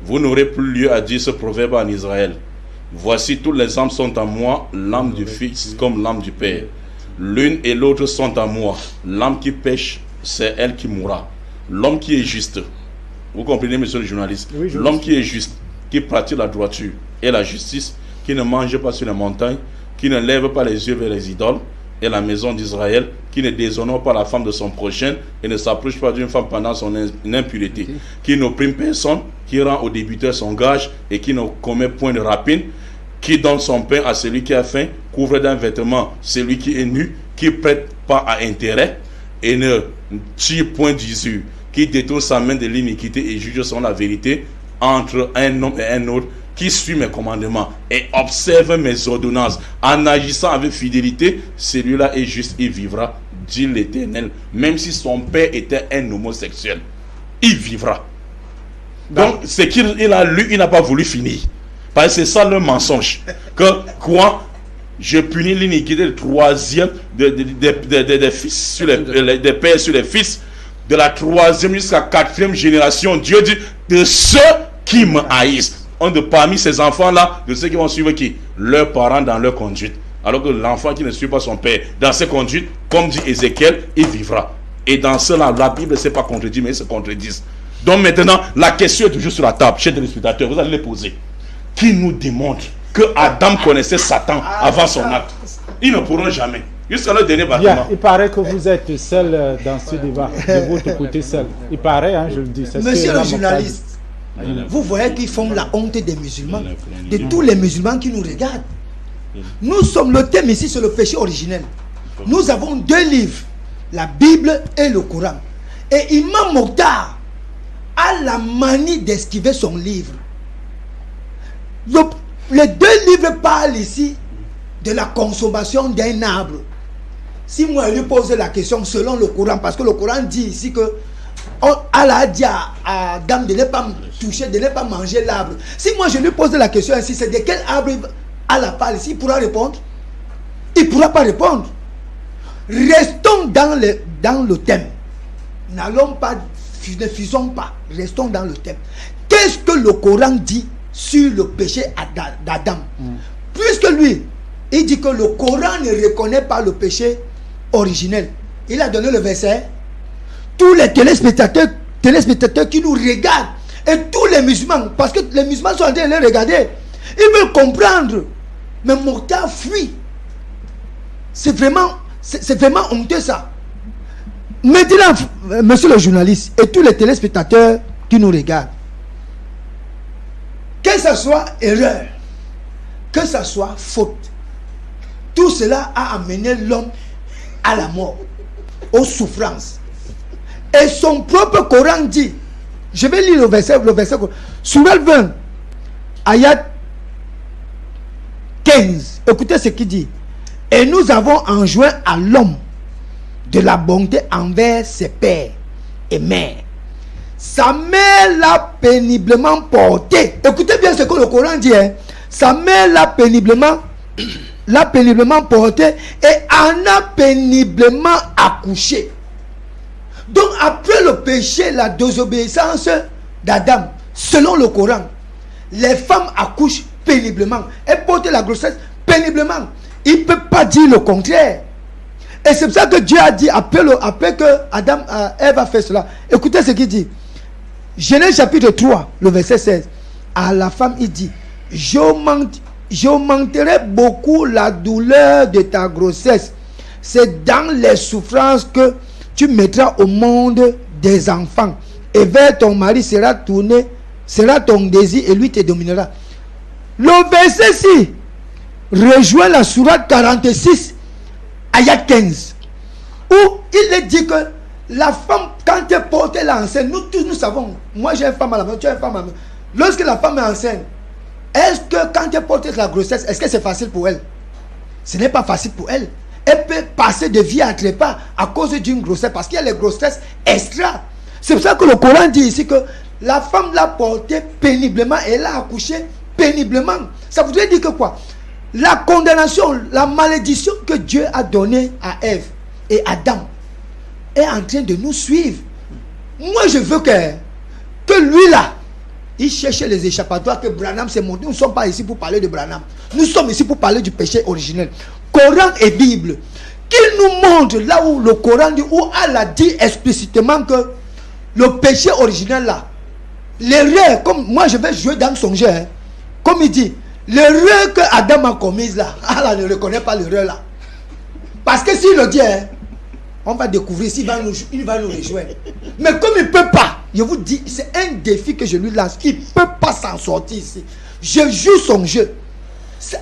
Vous n'aurez plus lieu à dire ce proverbe en Israël. Voici, tous les âmes sont à moi, l'âme du Fils comme l'âme du Père. L'une et l'autre sont à moi. L'âme qui pêche, c'est elle qui mourra. L'homme qui est juste, vous comprenez, monsieur le journaliste, oui, l'homme qui est juste, qui pratique la droiture et la justice, qui ne mange pas sur les montagnes, qui ne lève pas les yeux vers les idoles, et la maison d'Israël, qui ne déshonore pas la femme de son prochain et ne s'approche pas d'une femme pendant son impureté, qui n'opprime personne, qui rend au débiteur son gage et qui ne commet point de rapine, qui donne son pain à celui qui a faim, couvre d'un vêtement celui qui est nu, qui prête pas à intérêt et ne tire point d'usure, qui détourne sa main de l'iniquité et juge selon la vérité entre un homme et un autre, qui suit mes commandements et observe mes ordonnances en agissant avec fidélité, celui-là est juste et vivra, dit l'Éternel. Même si son père était un homosexuel, il vivra. Donc, ce qu'il a lu, il n'a pas voulu finir. Parce que c'est ça le mensonge. Que quoi? Je punis l'iniquité du troisième des fils sur des pères sur les fils, de la troisième jusqu'à quatrième génération. Dieu dit de ceux qui me haïssent. On de parmi ces enfants-là, de ceux qui vont suivre qui? Leurs parents dans leur conduite. Alors que l'enfant qui ne suit pas son père dans ses conduites, comme dit Ézéchiel, il vivra. Et dans cela, la Bible ne s'est pas contredit, mais ils se contredisent. Donc maintenant, la question est toujours sur la table, chers téléspectateurs, vous allez les poser. Qui nous démontre que Adam connaissait Satan avant son acte? Ils ne pourront jamais. Jusqu'à le dernier bâtiment. Il paraît que vous êtes seul dans ce débat. De votre côté seul. Il paraît, hein, je le dis. Monsieur le journaliste, vous voyez qu'ils font la honte des musulmans, de tous les musulmans qui nous regardent. Nous sommes, le thème ici, c'est le péché originel. Nous avons deux livres, la Bible et le Coran. Et Imam Mokhtar a la manie d'esquiver son livre. Les deux livres parlent ici de la consommation d'un arbre. Si moi je lui pose la question selon le Coran, parce que le Coran dit ici que Allah a dit à Adam de ne pas toucher, de ne pas manger l'arbre. Si moi je lui pose la question ainsi, c'est de quel arbre Allah parle ici, il pourra répondre? Il ne pourra pas répondre. Restons dans le thème. N'allons pas, ne fusons pas. Restons dans le thème. Qu'est-ce que le Coran dit sur le péché d'Adam? Puisque lui, il dit que le Coran ne reconnaît pas le péché originel. Il a donné le verset. Tous les téléspectateurs qui nous regardent, et tous les musulmans, parce que les musulmans sont en train de les regarder, ils veulent comprendre. Mais Mokhtar fuit. C'est vraiment honteux ça. Maintenant, monsieur le journaliste, et tous les téléspectateurs qui nous regardent, que ce soit erreur, que ce soit faute, tout cela a amené l'homme à la mort, aux souffrances. Et son propre Coran dit, je vais lire le verset Sourate 20, ayat 15. Écoutez ce qu'il dit. Et nous avons enjoint à l'homme de la bonté envers ses pères et mères. Sa mère l'a péniblement porté. Écoutez bien ce que le Coran dit. Hein. Sa mère l'a péniblement porté et en a péniblement accouché. Donc après le péché, la désobéissance d'Adam, selon le Coran, les femmes accouchent péniblement. Elles portent la grossesse péniblement. Il ne peut pas dire le contraire. Et c'est pour ça que Dieu a dit, après que Ève a fait cela, écoutez ce qu'il dit. Genèse chapitre 3, le verset 16. À la femme, il dit, j'augmenterai beaucoup la douleur de ta grossesse. C'est dans les souffrances que tu mettras au monde des enfants. Et vers ton mari sera ton désir et lui te dominera. Le verset-ci rejoint la sourate 46, ayat 15, où il est dit que la femme, quand elle porte l'enceinte, nous tous nous savons, moi j'ai une femme à la maison, tu as une femme à la maison. Lorsque la femme est enceinte, est-ce que quand elle porte la grossesse, est-ce que c'est facile pour elle? Ce n'est pas facile pour elle. Elle peut passer de vie à trépas à cause d'une grossesse, parce qu'il y a les grossesses extra. C'est pour ça que le Coran dit ici que la femme l'a porté péniblement et elle a accouché péniblement. Ça voudrait dire que quoi? La condamnation, la malédiction que Dieu a donnée à Ève et Adam est en train de nous suivre. Moi je veux que lui là, il cherche les échappatoires que Branham s'est montré. Nous ne sommes pas ici pour parler de Branham. Nous sommes ici pour parler du péché originel. Coran et Bible. Qu'il nous montre là où le Coran dit, où Allah dit explicitement que le péché originel là, l'erreur, comme moi je vais jouer dans son jeu, hein, comme il dit, l'erreur que Adam a commise là, Allah ne reconnaît pas l'erreur là. Parce que s'il le dit, hein, on va découvrir s'il va nous rejoindre. Mais comme il ne peut pas, je vous dis, c'est un défi que je lui lance. Il ne peut pas s'en sortir ici. Je joue son jeu.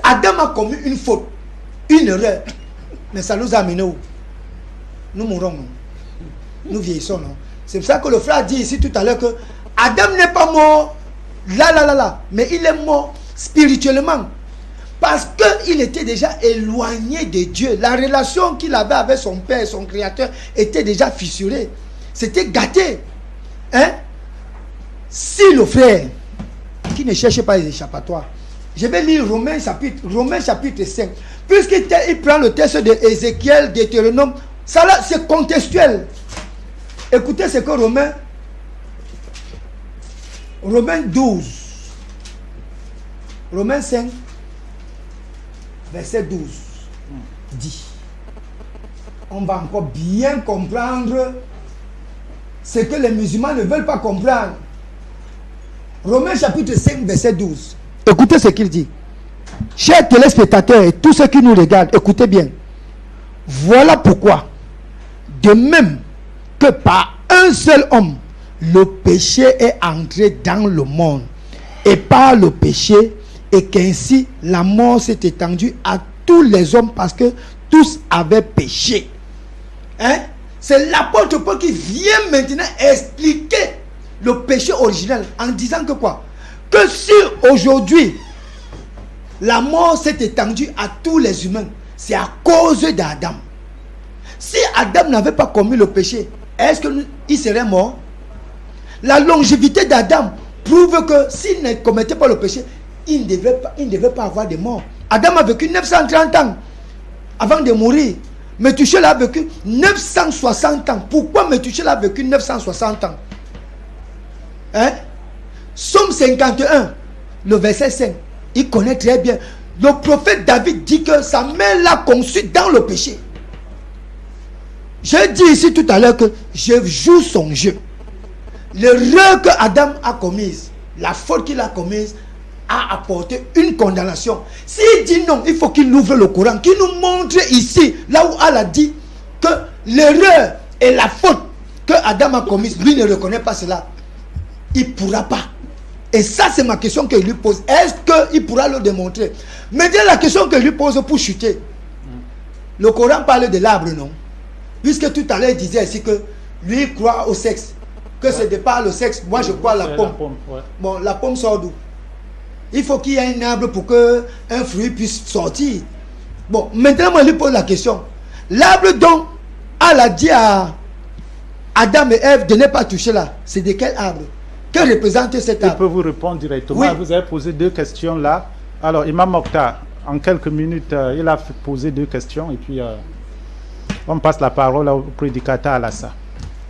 Adam a commis une faute, une erreur. Mais ça nous a amené où? Nous mourrons, non? Nous vieillissons, non? C'est pour ça que le frère dit ici tout à l'heure que Adam n'est pas mort là, mais il est mort spirituellement. Parce qu'il était déjà éloigné de Dieu. La relation qu'il avait avec son Père, son Créateur, était déjà fissurée. C'était gâté. Hein? Si le frère, qui ne cherche pas les échappatoires, je vais lire Romains chapitre 5. Puisqu'il prend le texte de Ézéchiel, Deutéronome, ça là, c'est contextuel. Écoutez ce que Romains 12, Romains 5, verset 12 dit. On va encore bien comprendre ce que les musulmans ne veulent pas comprendre. Romains chapitre 5, verset 12. Écoutez ce qu'il dit. Chers téléspectateurs et tous ceux qui nous regardent, écoutez bien. Voilà pourquoi, de même que par un seul homme, le péché est entré dans le monde. Et par le péché, et qu'ainsi la mort s'est étendue à tous les hommes parce que tous avaient péché. Hein? C'est l'apôtre Paul qui vient maintenant expliquer le péché originel en disant que quoi? Que si aujourd'hui la mort s'est étendue à tous les humains, c'est à cause d'Adam. Si Adam n'avait pas commis le péché, est-ce qu'il serait mort? La longévité d'Adam prouve que s'il ne commettait pas le péché, il ne devait pas avoir de mort. Adam a vécu 930 ans avant de mourir. Methuselah a vécu 960 ans. Pourquoi Methuselah a vécu 960 ans? Hein? Somme 51, le verset 5. Il connaît très bien. Le prophète David dit que sa mère l'a conçu dans le péché. J'ai dit ici tout à l'heure que je joue son jeu. L'erreur que Adam a commise, la faute qu'il a commise, a apporté une condamnation. S'il dit non, il faut qu'il ouvre le Coran, qu'il nous montre ici, là où Allah dit que l'erreur et la faute que Adam a commise, lui ne reconnaît pas cela. Il ne pourra pas. Et ça, c'est ma question qu'il lui pose. Est-ce qu'il pourra le démontrer? Maintenant, la question qu'il lui pose pour chuter. Le Coran parle de l'arbre, non? Puisque tout à l'heure, il disait ici que lui croit au sexe. Que ce n'est pas le sexe. Moi, je crois à la pomme. Bon, la pomme sort d'où? Il faut qu'il y ait un arbre pour qu'un fruit puisse sortir. Bon, maintenant, moi, je lui pose la question. L'arbre dont Allah a dit à Adam et Ève de ne pas toucher là. C'est de quel arbre? Que représente cet arbre? Je peux vous répondre directement. Oui. Vous avez posé 2 questions là. Alors, Imam Mokhtar, en quelques minutes, il a posé 2 questions et puis on passe la parole au prédicateur Alassa.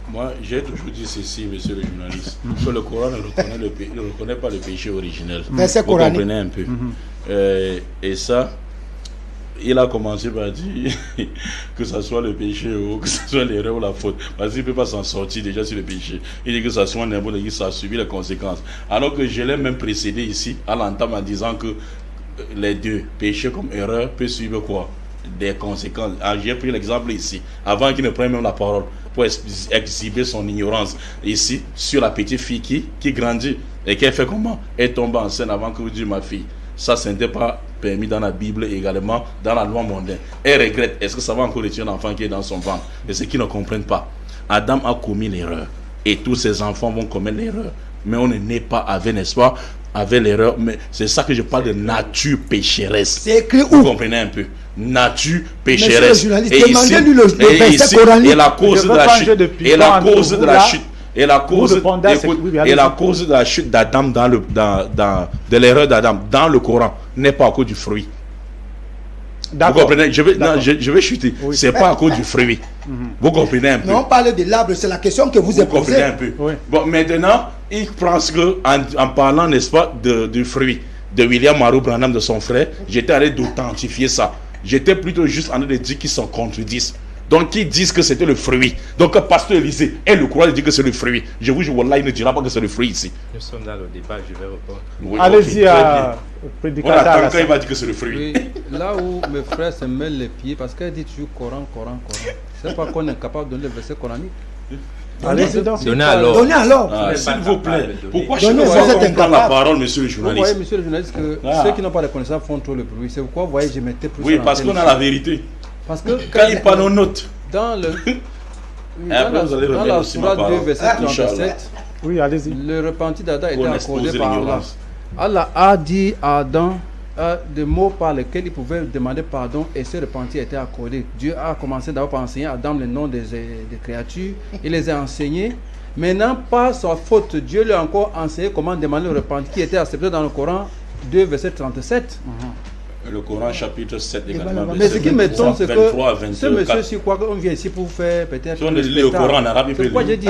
Moi, j'ai toujours dit ceci, monsieur le journaliste, que le Coran ne reconnaît pas le péché originel. Verset Vous coranique. comprenez un peu. Et ça, il a commencé par dire que ce soit le péché ou que ce soit l'erreur ou la faute. Parce qu'il ne peut pas s'en sortir déjà sur le péché. Il dit que ça soit n'importe qui, ça a subi les conséquences. Alors que je l'ai même précédé ici, à l'entame, en disant que les deux, péché comme erreur, peut suivre quoi? Des conséquences. J'ai pris l'exemple ici, avant qu'il ne prenne même la parole, pour exhiber son ignorance ici, sur la petite fille qui grandit. Et qui fait comment? Elle tombe enceinte avant que vous disiez ma fille. Ça, ce n'était pas permis dans la Bible et également dans la loi mondaine. Elle regrette. Est-ce que ça va encore être un enfant qui est dans son ventre? Et ceux qui ne comprennent pas. Adam a commis l'erreur. Et tous ses enfants vont commettre l'erreur. Mais on ne naît pas avec, n'est-ce pas, avec l'erreur. Mais c'est ça que je parle de nature pécheresse. C'est écrit où? Vous comprenez un peu? Nature pécheresse. Et ici, et la cause de la chute. Et la cause de la chute. Et la cause de la chute d'Adam de l'erreur d'Adam dans le Coran n'est pas à cause du fruit. Vous comprenez? Je vais chuter. Oui. C'est pas à cause du fruit. Vous comprenez un peu? Non, on parle de l'arbre, c'est la question que vous avez posée. Comprenez un peu. Oui. Bon, maintenant, il pense que en parlant, n'est-ce pas, du fruit de William Marou Branham, de son frère, j'étais allé d'authentifier ça. J'étais plutôt juste en train de dire qu'ils s'en contredisent. Donc, ils disent que c'était le fruit. Donc, pasteur Élisée et le courage de dire que c'est le fruit. Je vous jure, Wallah, il ne dira pas que c'est le fruit ici. Nous sommes dans le débat, je vais répondre. Oui, allez-y okay, à prédicateur. On attend quand il va dire que c'est le fruit. Oui, là où mes frères se mêlent les pieds, parce qu'elle dit toujours Coran. C'est pas qu'on est capable de donner le verset coranique. Allez-y donc. Donnez alors. S'il vous plaît. Pourquoi chaque fois qu'on prend la parole, monsieur le journaliste? Vous voyez, monsieur le journaliste, que ceux qui n'ont pas de connaissances font trop le bruit. C'est pourquoi, vous voyez, je mettais plus. Oui, parce qu'on a la vérité. Parce que quand il parle aux notes. Dans la sourate 2, verset 37, oui, allez-y. Le repenti d'Adam était accordé par Allah. Allah a dit à Adam des mots par lesquels il pouvait demander pardon et ce repenti a été accordé. Dieu a commencé d'abord par enseigner à Adam les noms des créatures. Il les a enseignés. Maintenant, par sa faute, Dieu lui a encore enseigné comment demander le repenti qui était accepté dans le Coran 2, verset 37. Le Coran chapitre 7 également. Mais ce qui m'étonne, c'est que ce monsieur, si quoi qu'on vient ici pour faire peut-être le Coran en arabe, c'est pourquoi j'ai dit,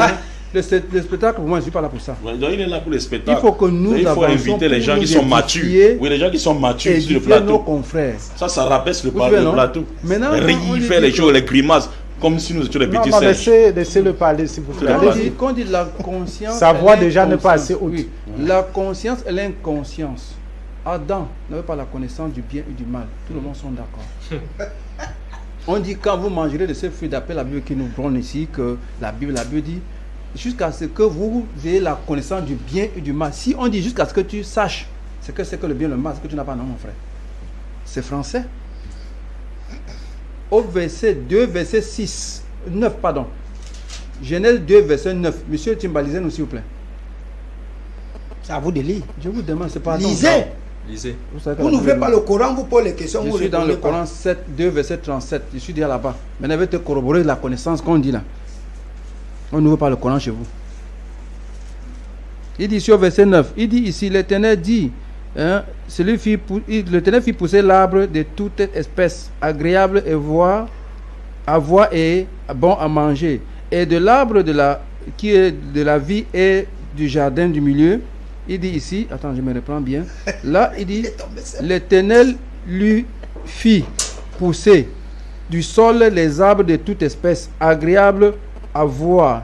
le spectacle, moi je ne suis pas là pour ça. Donc il est là pour le spectacle. Il faut que nous il faut inviter les gens qui sont matures. Oui, les gens qui sont matures sur le plateau. Nos confrères. Ça rabaisse le plateau. Maintenant, il fait les choses, les grimaces, comme si nous étions les petits singes. Laissez-le parler, s'il vous plaît. Quand on dit la conscience, sa voix déjà n'est pas assez haute. La conscience et l'inconscience. Adam n'avait pas la connaissance du bien et du mal. Tout le monde sont d'accord. On dit quand vous mangerez de ce fruit d'après la Bible qui nous prône ici, que la Bible dit, jusqu'à ce que vous ayez la connaissance du bien et du mal. Si on dit jusqu'à ce que tu saches ce que c'est que le bien et le mal, c'est que tu n'as pas, non mon frère. C'est français. Au verset 2, verset 9, pardon. Genèse 2, verset 9. Monsieur Timbalizen, s'il vous plaît. C'est à vous de lire. Je vous demande, c'est pas lisez. Lisez. Vous n'ouvrez pas le Coran, vous posez les questions. Je suis dans le Coran 2, verset 37. Je suis déjà là-bas. Maintenant, je vais te corroborer la connaissance qu'on dit là. On n'ouvre pas le Coran chez vous. Il dit sur verset 9, il dit ici, l'Éternel dit, l'Éternel fit pousser l'arbre de toute espèce, agréable à voir et bon à manger. Et de l'arbre qui est de la vie et du jardin du milieu, il dit ici, attends, je me reprends bien. Là, il dit, l'Éternel lui fit pousser du sol les arbres de toute espèce, agréables à voir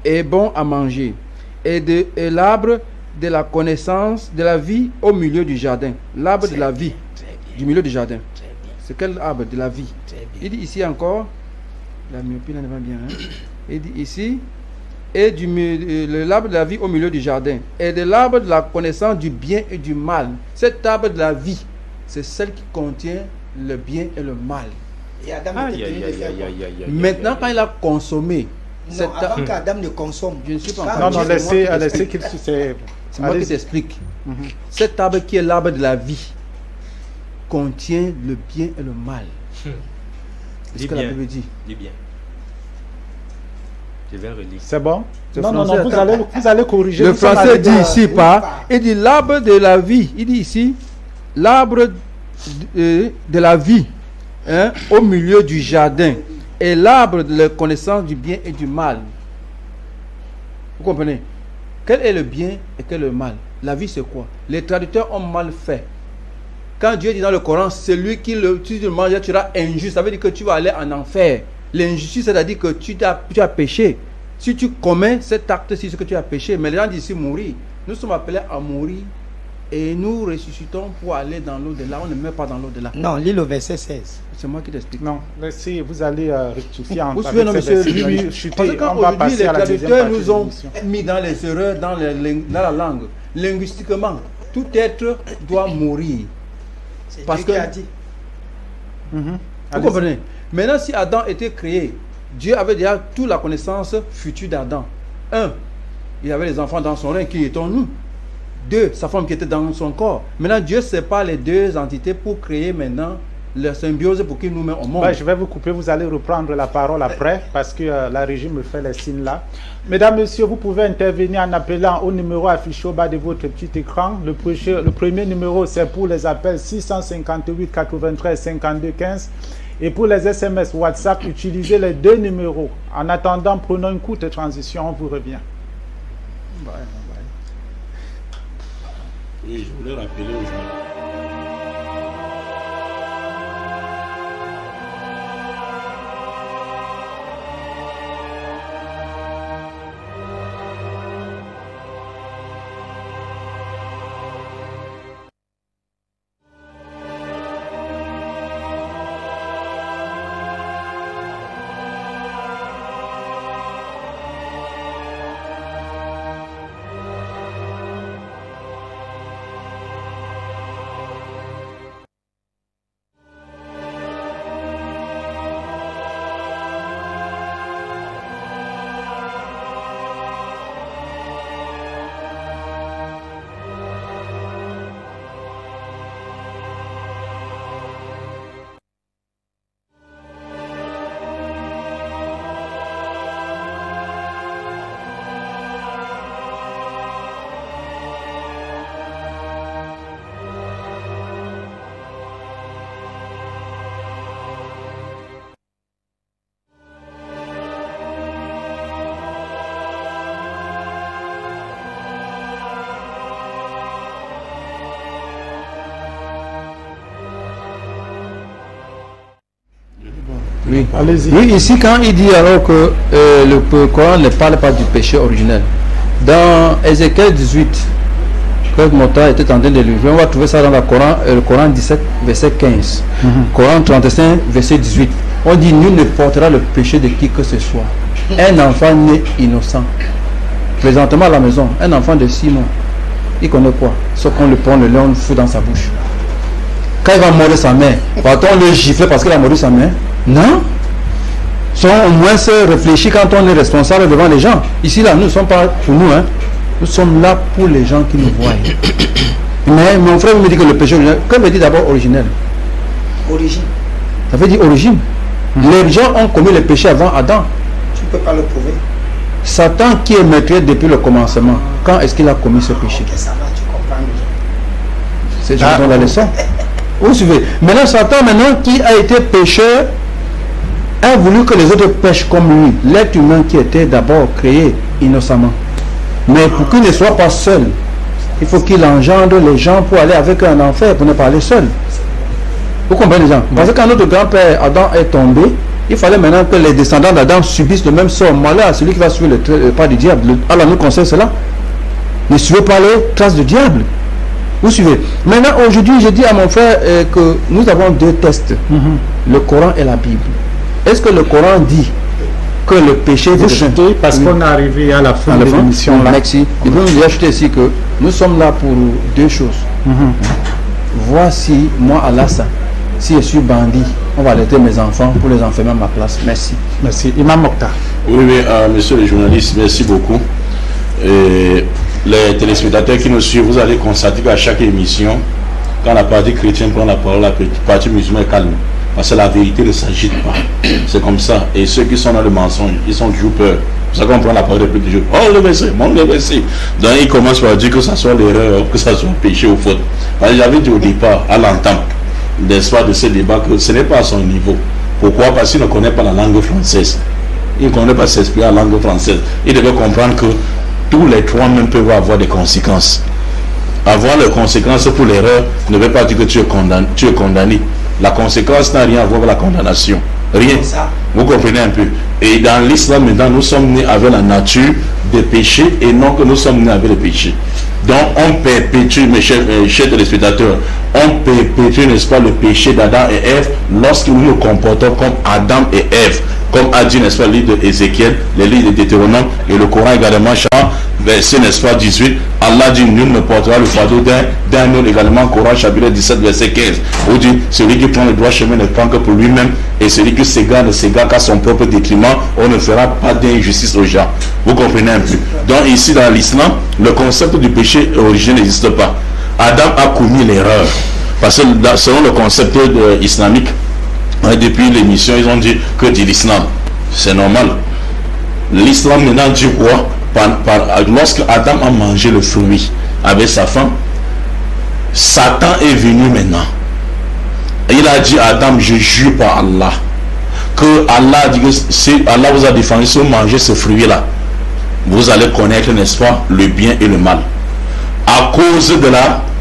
et bon à manger. Et l'arbre de la connaissance de la vie au milieu du jardin. L'arbre de la vie du milieu du jardin. C'est quel arbre de la vie? Il dit ici encore, la myopie là ne va bien. Il dit ici, et l'arbre de la vie au milieu du jardin, et de l'arbre de la connaissance du bien et du mal. Cet arbre de la vie, c'est celle qui contient le bien et le mal. Et Adam maintenant, quand il a consommé, non, avant qu'Adam ne consomme, je ne suis pas encore. Non, laissez qu'il se. C'est moi qui t'explique. Cet arbre qui est l'arbre de la vie contient le bien et le mal. Dis bien. Dis bien. Je vais relire. C'est bon? Non, vous allez corriger. Le français dit ici pas. Il dit l'arbre de la vie. Il dit ici l'arbre de la vie, hein, au milieu du jardin, et l'arbre de la connaissance du bien et du mal. Vous comprenez? Quel est le bien et quel est le mal? La vie, c'est quoi? Les traducteurs ont mal fait. Quand Dieu dit dans le Coran, celui qui tu le manges, tu seras injuste. Ça veut dire que tu vas aller en enfer. L'injustice, c'est-à-dire que tu as péché. Si tu commets cet acte-ci, c'est que tu as péché. Mais les gens disent ici mourir. Nous sommes appelés à mourir et nous ressuscitons pour aller dans l'au-delà. On ne meurt pas dans l'au-delà. Non, lis le verset 16. C'est moi qui t'explique. Non, laissez, vous allez rectifier en vous suivez, non, monsieur. Parce qu'aujourd'hui, les traducteurs nous ont mis dans les erreurs dans la langue. Linguistiquement, tout être doit mourir. Parce que, vous comprenez? Maintenant, si Adam était créé, Dieu avait déjà toute la connaissance future d'Adam. 1, il avait les enfants dans son rein qui étaient nous. 2, sa femme qui était dans son corps. Maintenant, Dieu sépare les deux entités pour créer maintenant la symbiose pour qu'il nous mette au monde. Je vais vous couper, vous allez reprendre la parole après parce que la régie me fait les signes là. Mesdames, messieurs, vous pouvez intervenir en appelant au numéro affiché au bas de votre petit écran. Le premier numéro, c'est pour les appels 658 93 52 15. Et pour les SMS WhatsApp, utilisez les deux numéros. En attendant, prenons une courte transition, on vous revient. Oui, je voulais rappeler aujourd'hui. Oui, allez-y. Oui, ici, quand il dit alors que le Coran ne parle pas du péché originel, dans Ézéchiel 18, que Mota était en train de lire, on va trouver ça dans le Coran 17, verset 15, Coran 35, verset 18. On dit nul ne portera le péché de qui que ce soit. Un enfant né innocent, présentement à la maison, un enfant de 6 mois, il connaît quoi? Sauf qu'on le prend, le lion, le fout dans sa bouche. Quand il va mordre sa main, va-t-on le gifler parce qu'il a mordu sa main? Non. Sont au moins se réfléchir quand on est responsable devant les gens. Ici, là, nous ne sommes pas pour nous. Hein. Nous sommes là pour les gens qui nous voient. Mais mon frère me dit que le péché originel, que veut dire d'abord originel? Origine. Ça veut dire origine. Les gens ont commis le péché avant Adam. Tu ne peux pas le prouver. Satan qui est maître depuis le commencement, quand est-ce qu'il a commis ce péché? Okay, ça va, tu comprends. C'est dans la leçon. Vous suivez. Maintenant, Satan, qui a été pécheur, a voulu que les autres pêchent comme lui. L'être humain qui était d'abord créé innocemment. Mais pour qu'il ne soit pas seul, il faut qu'il engendre les gens pour aller avec eux en enfer, pour ne pas aller seul. Vous comprenez les gens? Parce que quand notre grand-père Adam est tombé, il fallait maintenant que les descendants d'Adam subissent le même sort. Malheur à celui qui va suivre le pas du diable. Alors nous conseille cela. Ne suivez pas les traces du diable. Vous suivez. Maintenant, aujourd'hui, je dis à mon frère que nous avons deux tests. Le Coran et la Bible. Est-ce que le Coran dit que le péché... Vous chutez parce qu'on est arrivé à la fin de l'émission. Merci. Je peux vous ajouter ici que nous sommes là pour deux choses. Voici, moi, Alassane, si je suis bandit, on va allaiter mes enfants pour les enfermer à ma place. Merci. Merci. Imam Mokhtar. Oui, monsieur le journaliste, merci beaucoup. Et les téléspectateurs qui nous suivent, vous allez constater qu'à chaque émission, quand la partie chrétienne prend la parole, la partie musulmane est calme. Parce que la vérité ne s'agite pas. C'est comme ça. Et ceux qui sont dans le mensonge, ils sont toujours peur. C'est ça qu'on prend la parole depuis toujours. Oh, le verset, manque le verset. Donc il commence par dire que ça soit l'erreur, que ça soit péché ou faute. J'avais dit au départ, à l'entente, n'est-ce pas, de ce débat, que ce n'est pas à son niveau. Pourquoi? Parce qu'il ne connaît pas la langue française. Il ne connaît pas s'exprimer la langue française. Il devait comprendre que tous les trois même peuvent avoir des conséquences. Avoir les conséquences pour l'erreur ne veut pas dire que tu es condamné. La conséquence n'a rien à voir avec la condamnation. Rien. Vous comprenez un peu. Et dans l'islam, maintenant, nous sommes nés avec la nature des péchés et non que nous sommes nés avec les péchés. Donc, on perpétue, mes chers téléspectateurs, on perpétue, n'est-ce pas, le péché d'Adam et Ève lorsque nous nous comportons comme Adam et Ève. Comme a dit, n'est-ce pas, le livre d'Ézéchiel, le livre de Deutéronome et le Coran également, verset, n'est-ce pas, 18. Allah dit, nul ne portera le fardeau d'un autre également. Coran chapitre 17, verset 15. Où dit, celui qui prend le droit chemin ne prend que pour lui-même, et celui qui s'égare ne s'égare qu'à son propre détriment. On ne fera pas d'injustice aux gens. Vous comprenez un peu. Donc ici dans l'islam, le concept du péché originel n'existe pas. Adam a commis l'erreur. Parce que selon le concept islamique, depuis l'émission, ils ont dit que dit l'islam. C'est normal. L'islam maintenant dit quoi? Lorsque Adam a mangé le fruit avec sa femme, Satan est venu maintenant. Il a dit à Adam, je jure par Allah, que Allah a dit que si Allah vous a défendu, si vous mangez ce fruit-là, vous allez connaître, n'est-ce pas, le bien et le mal. À cause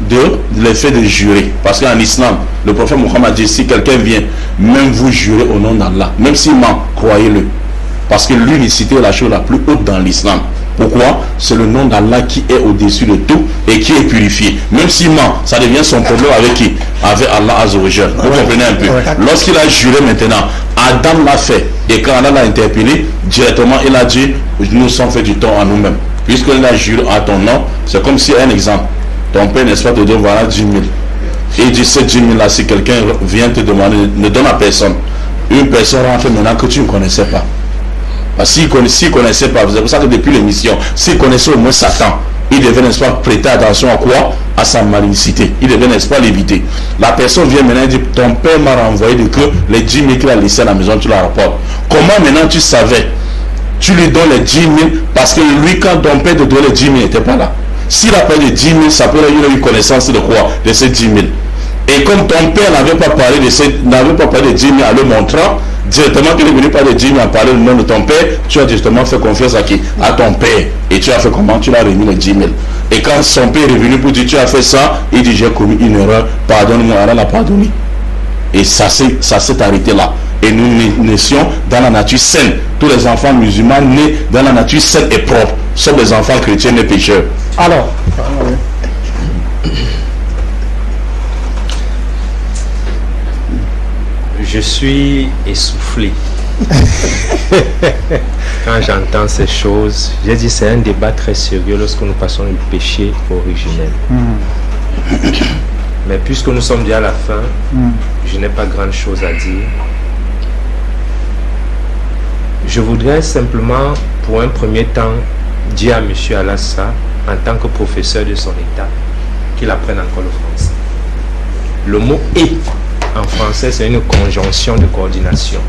de l'effet de jurer. Parce qu'en islam, le prophète Mohammed dit, si quelqu'un vient, même vous jurez au nom d'Allah, même s'il ment, croyez-le. Parce que l'unicité est la chose la plus haute dans l'islam. Pourquoi? C'est le nom d'Allah qui est au-dessus de tout et qui est purifié. Même s'il ment, ça devient son problème avec qui? Avec Allah Azza wa Jalla. Vous comprenez un peu? Lorsqu'il a juré maintenant, Adam l'a fait. Et quand Allah l'a interpellé, directement il a dit, nous sommes fait du tort à nous-mêmes. Puisqu'il a juré à ton nom, c'est comme si, un exemple, ton père, n'est-ce pas, te donne voilà 10 000. Et il dit, ces 10 000 là, si quelqu'un vient te demander, ne donne à personne. Une personne rentre maintenant que tu ne connaissais pas. S'il ne connaissait pas, c'est pour ça que depuis l'émission, s'il connaissait au moins Satan, il devait, n'est-ce pas, prêter attention à quoi? À sa malicité. Il devait, n'est-ce pas, l'éviter. La personne vient maintenant et dit, ton père m'a renvoyé de que les 10 000 qu'il a laissé à la maison, tu la rapportes. Comment maintenant tu savais? Tu lui donnes les 10 000 parce que lui, quand ton père te donnait les 10 000, il n'était pas là. S'il a payé les 10 000, ça peut avoir une connaissance de quoi? De ces 10 000. Et comme ton père n'avait pas parlé de 10 000 à le montrant, directement qu'il est venu par les 10 000 à parler le nom de ton père, tu as justement fait confiance à qui? À ton père. Et tu as fait comment? Tu l'as remis les 10 000. Et quand son père est venu pour dire tu as fait ça, il dit j'ai commis une erreur, pardonne-moi, Allah l'a pardonné. Et ça s'est arrêté là. Et nous naissions dans la nature saine. Tous les enfants musulmans nés dans la nature saine et propre, sauf les enfants chrétiens et pécheurs. Alors, je suis essoufflé quand j'entends ces choses. J'ai dit c'est un débat très sérieux lorsque nous passons du péché originel. Mais puisque nous sommes déjà à la fin, je n'ai pas grand chose à dire. Je voudrais simplement, pour un premier temps, dire à M. Alassa, en tant que professeur de son état, qu'il apprenne encore le français. Le mot « et » en français, c'est une conjonction de coordination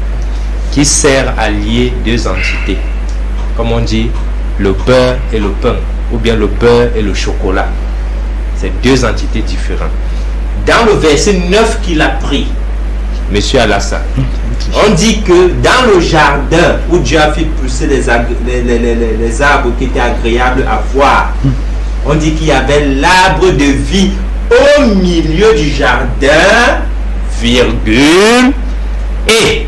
qui sert à lier deux entités. Comme on dit, le beurre et le pain, ou bien le beurre et le chocolat. C'est deux entités différentes. Dans le verset 9 qu'il a pris, M. Alassa, on dit que dans le jardin où Dieu a fait pousser les arbres qui étaient agréables à voir, on dit qu'il y avait l'arbre de vie au milieu du jardin, virgule, et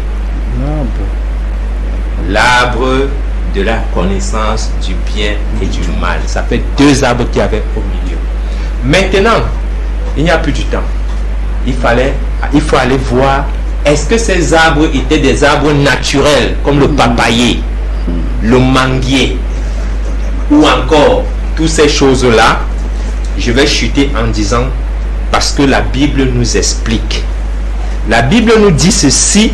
l'arbre de la connaissance du bien et du mal. Ça fait deux arbres qu'il y avait au milieu. Maintenant, il n'y a plus du temps. Il faut aller voir, est-ce que ces arbres étaient des arbres naturels, comme le papayer, le manguier, ou encore toutes ces choses-là. Je vais chuter en disant, parce que la Bible nous explique. La Bible nous dit ceci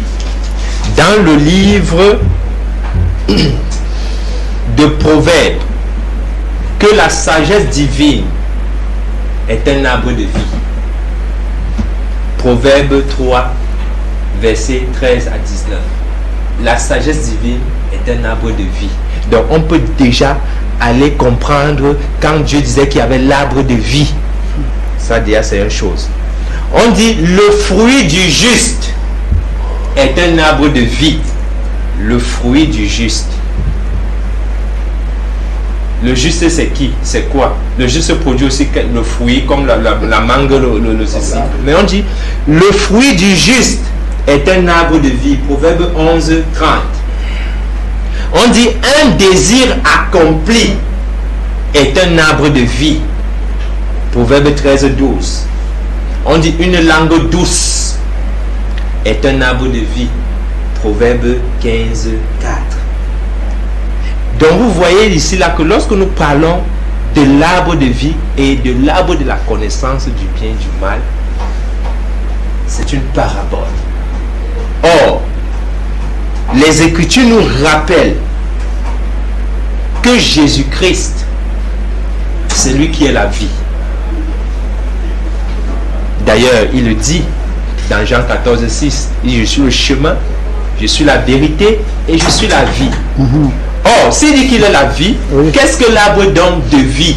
dans le livre de Proverbes, que la sagesse divine est un arbre de vie. Proverbe 3, versets 13 à 19. La sagesse divine est un arbre de vie. Donc on peut déjà aller comprendre quand Dieu disait qu'il y avait l'arbre de vie. Ça déjà c'est une chose. On dit le fruit du juste est un arbre de vie. Le fruit du juste. Le juste c'est qui? C'est quoi? Le juste produit aussi le fruit comme la mangue, le ceci. Mais on dit le fruit du juste est un arbre de vie. Proverbe 11, 30. On dit un désir accompli est un arbre de vie. Proverbe 13, 12. On dit une langue douce est un arbre de vie. Proverbe 15, 4. Donc vous voyez ici là que lorsque nous parlons de l'arbre de vie et de l'arbre de la connaissance du bien et du mal, c'est une parabole. Or, les Écritures nous rappellent que Jésus-Christ, c'est lui qui est la vie. D'ailleurs, il le dit dans Jean 14, 6, il dit, je suis le chemin, je suis la vérité et je suis la vie. Or, s'il dit qu'il est la vie, qu'est-ce que l'arbre donne de vie?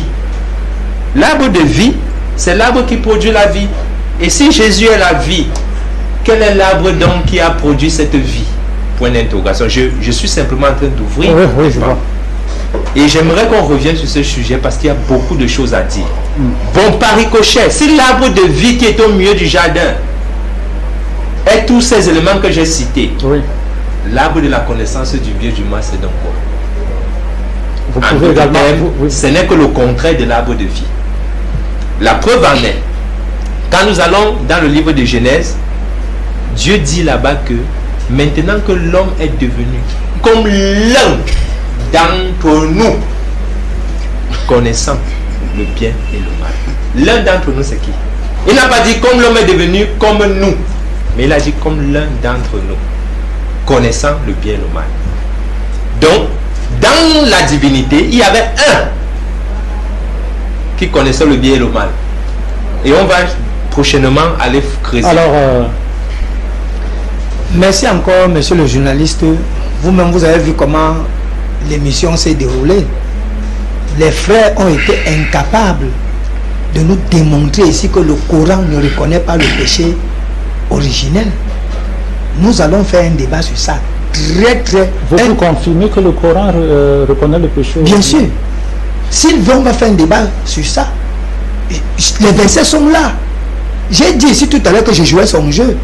L'arbre de vie, c'est l'arbre qui produit la vie. Et si Jésus est la vie, quel est l'arbre donc qui a produit cette vie? Point d'interrogation. Je suis simplement en train d'ouvrir. Oui, je vois. Et j'aimerais qu'on revienne sur ce sujet parce qu'il y a beaucoup de choses à dire. Bon, par ricochet, si l'arbre de vie qui est au milieu du jardin est tous ces éléments que j'ai cités, l'arbre de la connaissance du bien et du mal, c'est donc quoi? Vous pouvez également... Ce n'est que le contraire de l'arbre de vie. La preuve en est, quand nous allons dans le livre de Genèse, Dieu dit là-bas que maintenant que l'homme est devenu comme l'un d'entre nous, connaissant le bien et le mal. L'un d'entre nous, c'est qui? Il n'a pas dit comme l'homme est devenu comme nous, mais il a dit comme l'un d'entre nous, connaissant le bien et le mal. Donc, dans la divinité, il y avait un qui connaissait le bien et le mal. Et on va prochainement aller creuser. Alors, merci encore, monsieur le journaliste. Vous-même, vous avez vu comment l'émission s'est déroulée. Les frères ont été incapables de nous démontrer ici que le Coran ne reconnaît pas le péché originel. Nous allons faire un débat sur ça. Vous confirmez que le Coran reconnaît le péché originel? Bien sûr. S'ils veulent, on va faire un débat sur ça. Les versets sont là. J'ai dit ici tout à l'heure que je jouais son jeu.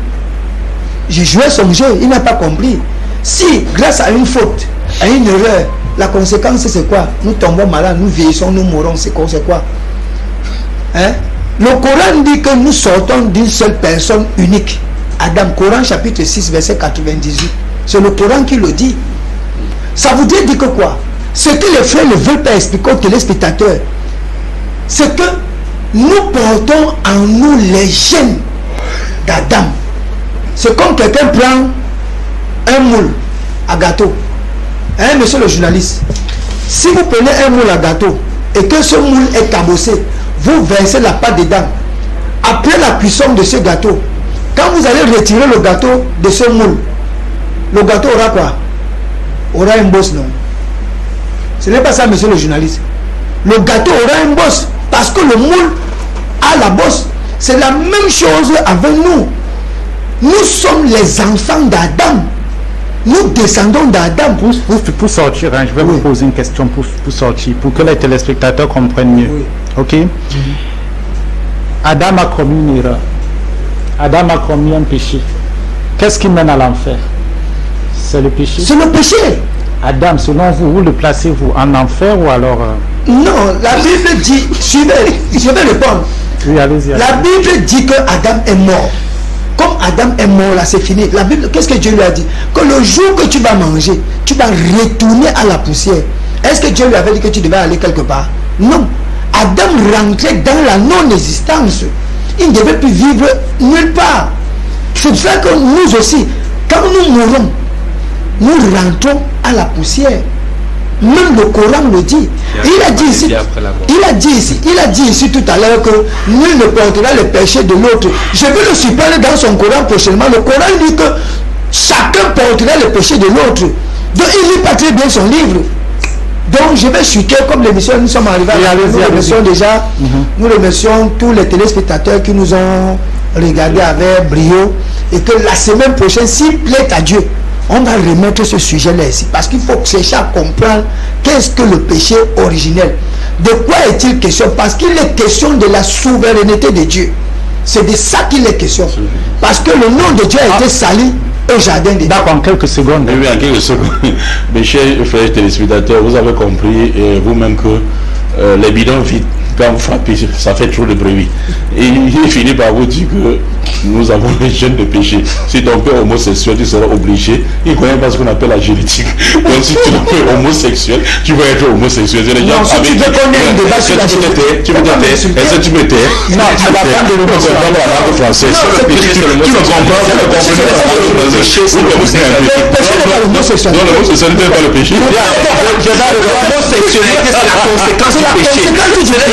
Je jouais son jeu, il n'a pas compris. Si, grâce à une faute, à une erreur, la conséquence c'est quoi? Nous tombons malades, nous vieillissons, nous mourons, c'est quoi? Hein? Le Coran dit que nous sortons d'une seule personne unique. Adam, Coran chapitre 6, verset 98. C'est le Coran qui le dit. Ça voudrait dire que quoi? Ce que les frères ne veulent pas expliquer aux téléspectateurs, c'est que nous portons en nous les gènes d'Adam. C'est comme quelqu'un prend un moule à gâteau. Hein, monsieur le journaliste? Si vous prenez un moule à gâteau et que ce moule est cabossé, vous versez la pâte dedans. Après la cuisson de ce gâteau, quand vous allez retirer le gâteau de ce moule, le gâteau aura quoi? Aura une bosse, non? Ce n'est pas ça, monsieur le journaliste. Le gâteau aura une bosse parce que le moule a la bosse. C'est la même chose avec nous. Nous sommes les enfants d'Adam. Nous descendons d'Adam. Pour sortir, hein, je vais vous poser une question pour sortir, pour que les téléspectateurs comprennent mieux. Ok? Adam a commis une erreur. Adam a commis un péché. Qu'est-ce qui mène à l'enfer? C'est le péché. C'est le péché. Adam, selon vous, où le placez-vous? En enfer ou alors... Non, la Bible dit... Suivez, je vais répondre. Oui, allez-y. La Bible dit que Adam est mort. Comme Adam est mort, là, c'est fini. La Bible, qu'est-ce que Dieu lui a dit? Que le jour que tu vas manger, tu vas retourner à la poussière. Est-ce que Dieu lui avait dit que tu devais aller quelque part? Non. Adam rentrait dans la non-existence. Il ne devait plus vivre nulle part. C'est pour ça que nous aussi, quand nous mourons, nous rentrons à la poussière. Même le Coran le dit. Il a dit ici tout à l'heure que nul ne portera le péché de l'autre. Je vais le supprimer dans son Coran prochainement. Le Coran dit que chacun portera le péché de l'autre. Donc il lit pas très bien son livre. Donc je vais chuter comme l'émission, nous sommes arrivés à nous remercions déjà, nous remercions tous les téléspectateurs qui nous ont regardés avec brio et que la semaine prochaine, s'il plaît à Dieu, on va remettre ce sujet-là ici parce qu'il faut chercher à comprendre qu'est-ce que le péché originel. De quoi est-il question? Parce qu'il est question de la souveraineté de Dieu. C'est de ça qu'il est question. Parce que le nom de Dieu a été sali au jardin de Dieu. D'accord, en quelques secondes. Oui, en quelques secondes. Mes chers frères téléspectateurs, vous avez compris vous-même que les bidons vides, quand vous frappez, ça fait trop de bruit. Et il finit par vous dire que nous avons les gènes de péché. Si ton père est homosexuel, tu seras obligé. Il ne connaît pas ce qu'on appelle la génétique. Donc si tu es homosexuel, tu vas être homosexuel. Non, si tu veux qu'on ait un débat sur la génétique, tu peux te taire. Est-ce que tu peux taire? Non, tu vas prendre de l'homosexuel. La langue française. Tu ne comprends pas. Le péché, c'est l'homosexualité. Non, l'homosexualité n'est pas le péché. L'homosexualité, c'est la conséquence du péché. Ce n'est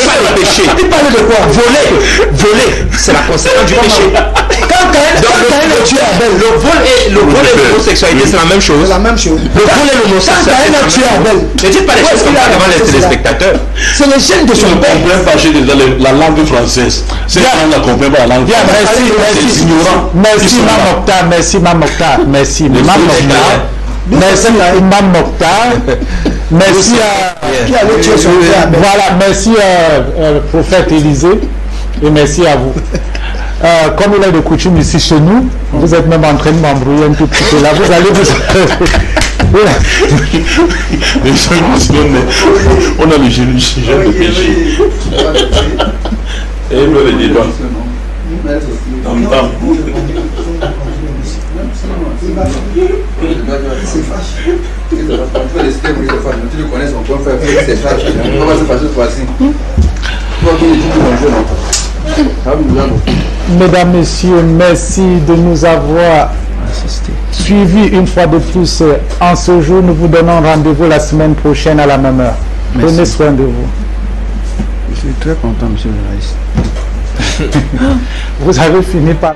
pas le péché. Tu parles de quoi? Voler, c'est la conséquence du péché. Quand Caïn a tué Abel, le vol et l'homosexualité, c'est la même chose. C'est la même chose. Le vol et l'homosexualité, Quand Caïn a tué Abel, ne dites pas les choses comme ça devant les téléspectateurs. c'est le gène de Tu son ne père. comprends pas la langue française. C'est on ne comprend pas la langue française. Merci, ignorant. merci Imam Mokhtar, merci Imam Mokhtar, merci Imam Mokhtar, merci Imam Mokhtar, merci Qui allait tuer son père Abel. voilà, merci prophète Élisée et merci à vous. Comme il est de coutume ici chez nous, vous êtes même en train de m'embrouiller un tout petit peu là, vous allez vous... On a le gène de péché. Et le débat. Tu le connais, son point frère, c'est fâche. On va se fâcher cette fois-ci. Mesdames, Messieurs, merci de nous avoir suivis une fois de plus en ce jour. Nous vous donnons rendez-vous la semaine prochaine à la même heure. Prenez soin de vous. Je suis très content, monsieur le journaliste. Vous avez fini par...